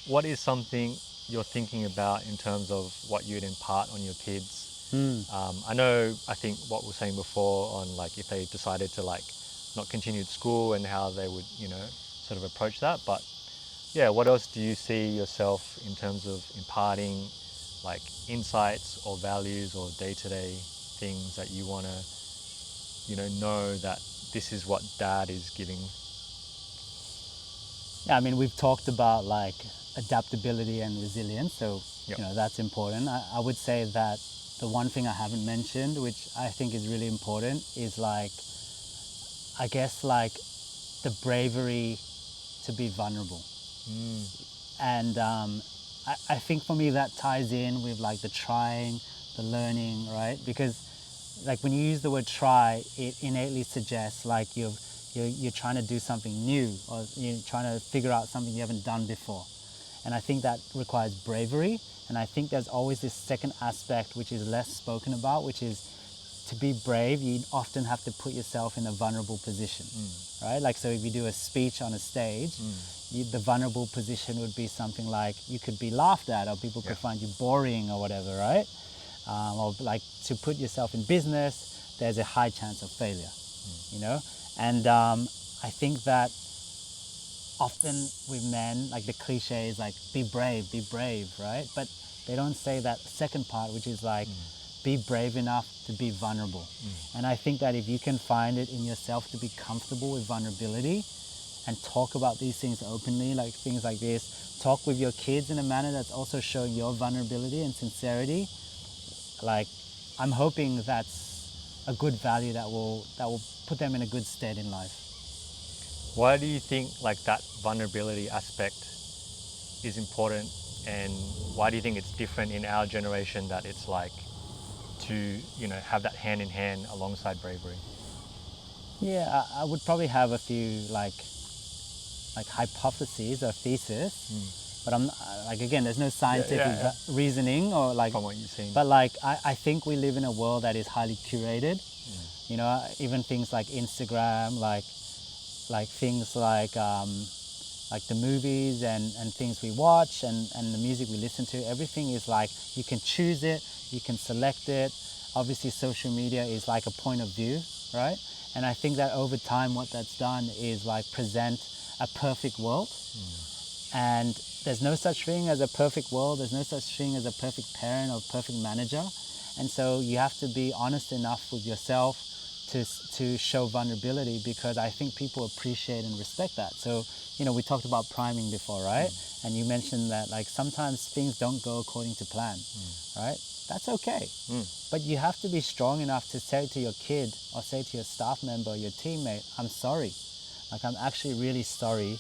what is something you're thinking about in terms of what you'd impart on your kids? I think what we were saying before on like if they decided to like not continue at school and how they would, sort of approach that. But yeah, what else do you see yourself in terms of imparting like insights or values or day-to-day things that you want to, know that this is what dad is giving? Yeah, I mean, we've talked about like adaptability and resilience, so that's important. I would say that the one thing I haven't mentioned, which I think is really important, is like, I guess like the bravery to be vulnerable. And I think for me that ties in with like the trying, the learning, right? Because like when you use the word try, it innately suggests like you're trying to do something new or you're trying to figure out something you haven't done before. And I think that requires bravery. And I think there's always this second aspect which is less spoken about, which is to be brave, you often have to put yourself in a vulnerable position, right? Like, so if you do a speech on a stage, the vulnerable position would be something like you could be laughed at or people could find you boring or whatever, right? Or like to put yourself in business, there's a high chance of failure, And I think that often with men, like the cliche is like, be brave, right? But they don't say that second part, which is like, be brave enough to be vulnerable. And I think that if you can find it in yourself to be comfortable with vulnerability and talk about these things openly, like things like this, talk with your kids in a manner that's also showing your vulnerability and sincerity, like I'm hoping that's a good value that will put them in a good stead in life. Why do you think like that vulnerability aspect is important, and why do you think it's different in our generation that it's like to have that hand in hand alongside bravery? Yeah, I would probably have a few like hypotheses or thesis, but I'm like, again, there's no scientific reasoning or like from what you've seen. But like I think we live in a world that is highly curated. Even things like Instagram, like things like the movies and things we watch and the music we listen to, everything is like you can choose it, you can select it. Obviously social media is like a point of view, right? And I think that over time what that's done is like present a perfect world. And there's no such thing as a perfect world, there's no such thing as a perfect parent or perfect manager. And so you have to be honest enough with yourself to show vulnerability, because I think people appreciate and respect that. So, we talked about priming before, right? And you mentioned that like sometimes things don't go according to plan, right? That's okay. But you have to be strong enough to say to your kid or say to your staff member, your teammate, I'm sorry. Like, I'm actually really sorry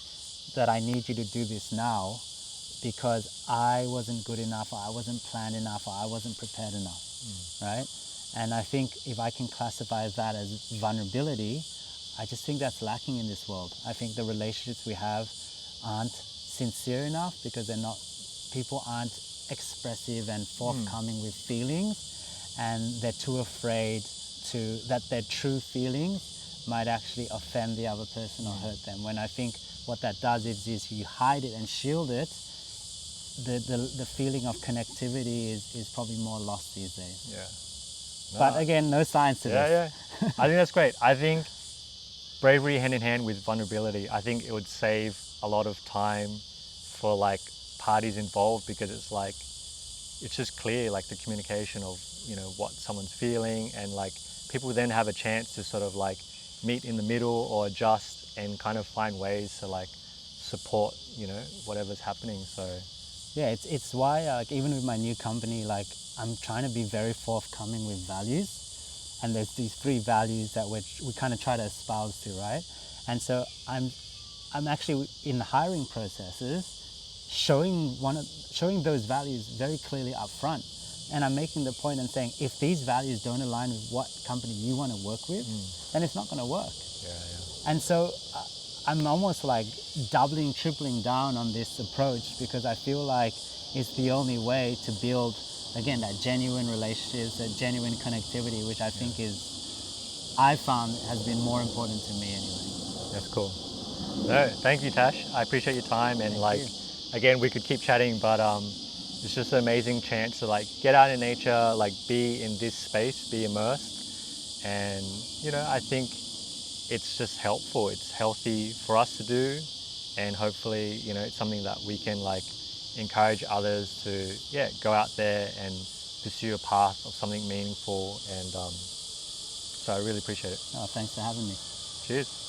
that I need you to do this now because I wasn't good enough, or I wasn't planned enough, or I wasn't prepared enough, right? And I think if I can classify that as vulnerability, I just think that's lacking in this world. I think the relationships we have aren't sincere enough because people aren't expressive and forthcoming with feelings, and they're too afraid that their true feelings might actually offend the other person or hurt them. When I think what that does is you hide it and shield it, the feeling of connectivity is probably more lost these days. Yeah. But again, no science to this. Yeah. I think that's great. I think bravery hand in hand with vulnerability, I think it would save a lot of time for like parties involved, because it's like, it's just clear, like the communication of, what someone's feeling, and like people then have a chance to sort of like meet in the middle or adjust and kind of find ways to like support, whatever's happening. So yeah, it's why like even with my new company, like I'm trying to be very forthcoming with values, and there's these three values that we kind of try to espouse to, right? And so I'm actually in the hiring processes showing those values very clearly up front. And I'm making the point and saying, if these values don't align with what company you want to work with, then it's not going to work. Yeah, yeah. And so I'm almost like doubling, tripling down on this approach because I feel like it's the only way to build, again, that genuine relationships, that genuine connectivity, which I think I found has been more important to me anyway. That's cool. No, thank you, Tash. I appreciate your time, and like, again, we could keep chatting, but it's just an amazing chance to like get out in nature, like be in this space, be immersed, and I think it's just helpful. It's healthy for us to do, and hopefully, it's something that we can like encourage others to go out there and pursue a path of something meaningful, and so I really appreciate it. Oh, thanks for having me. Cheers.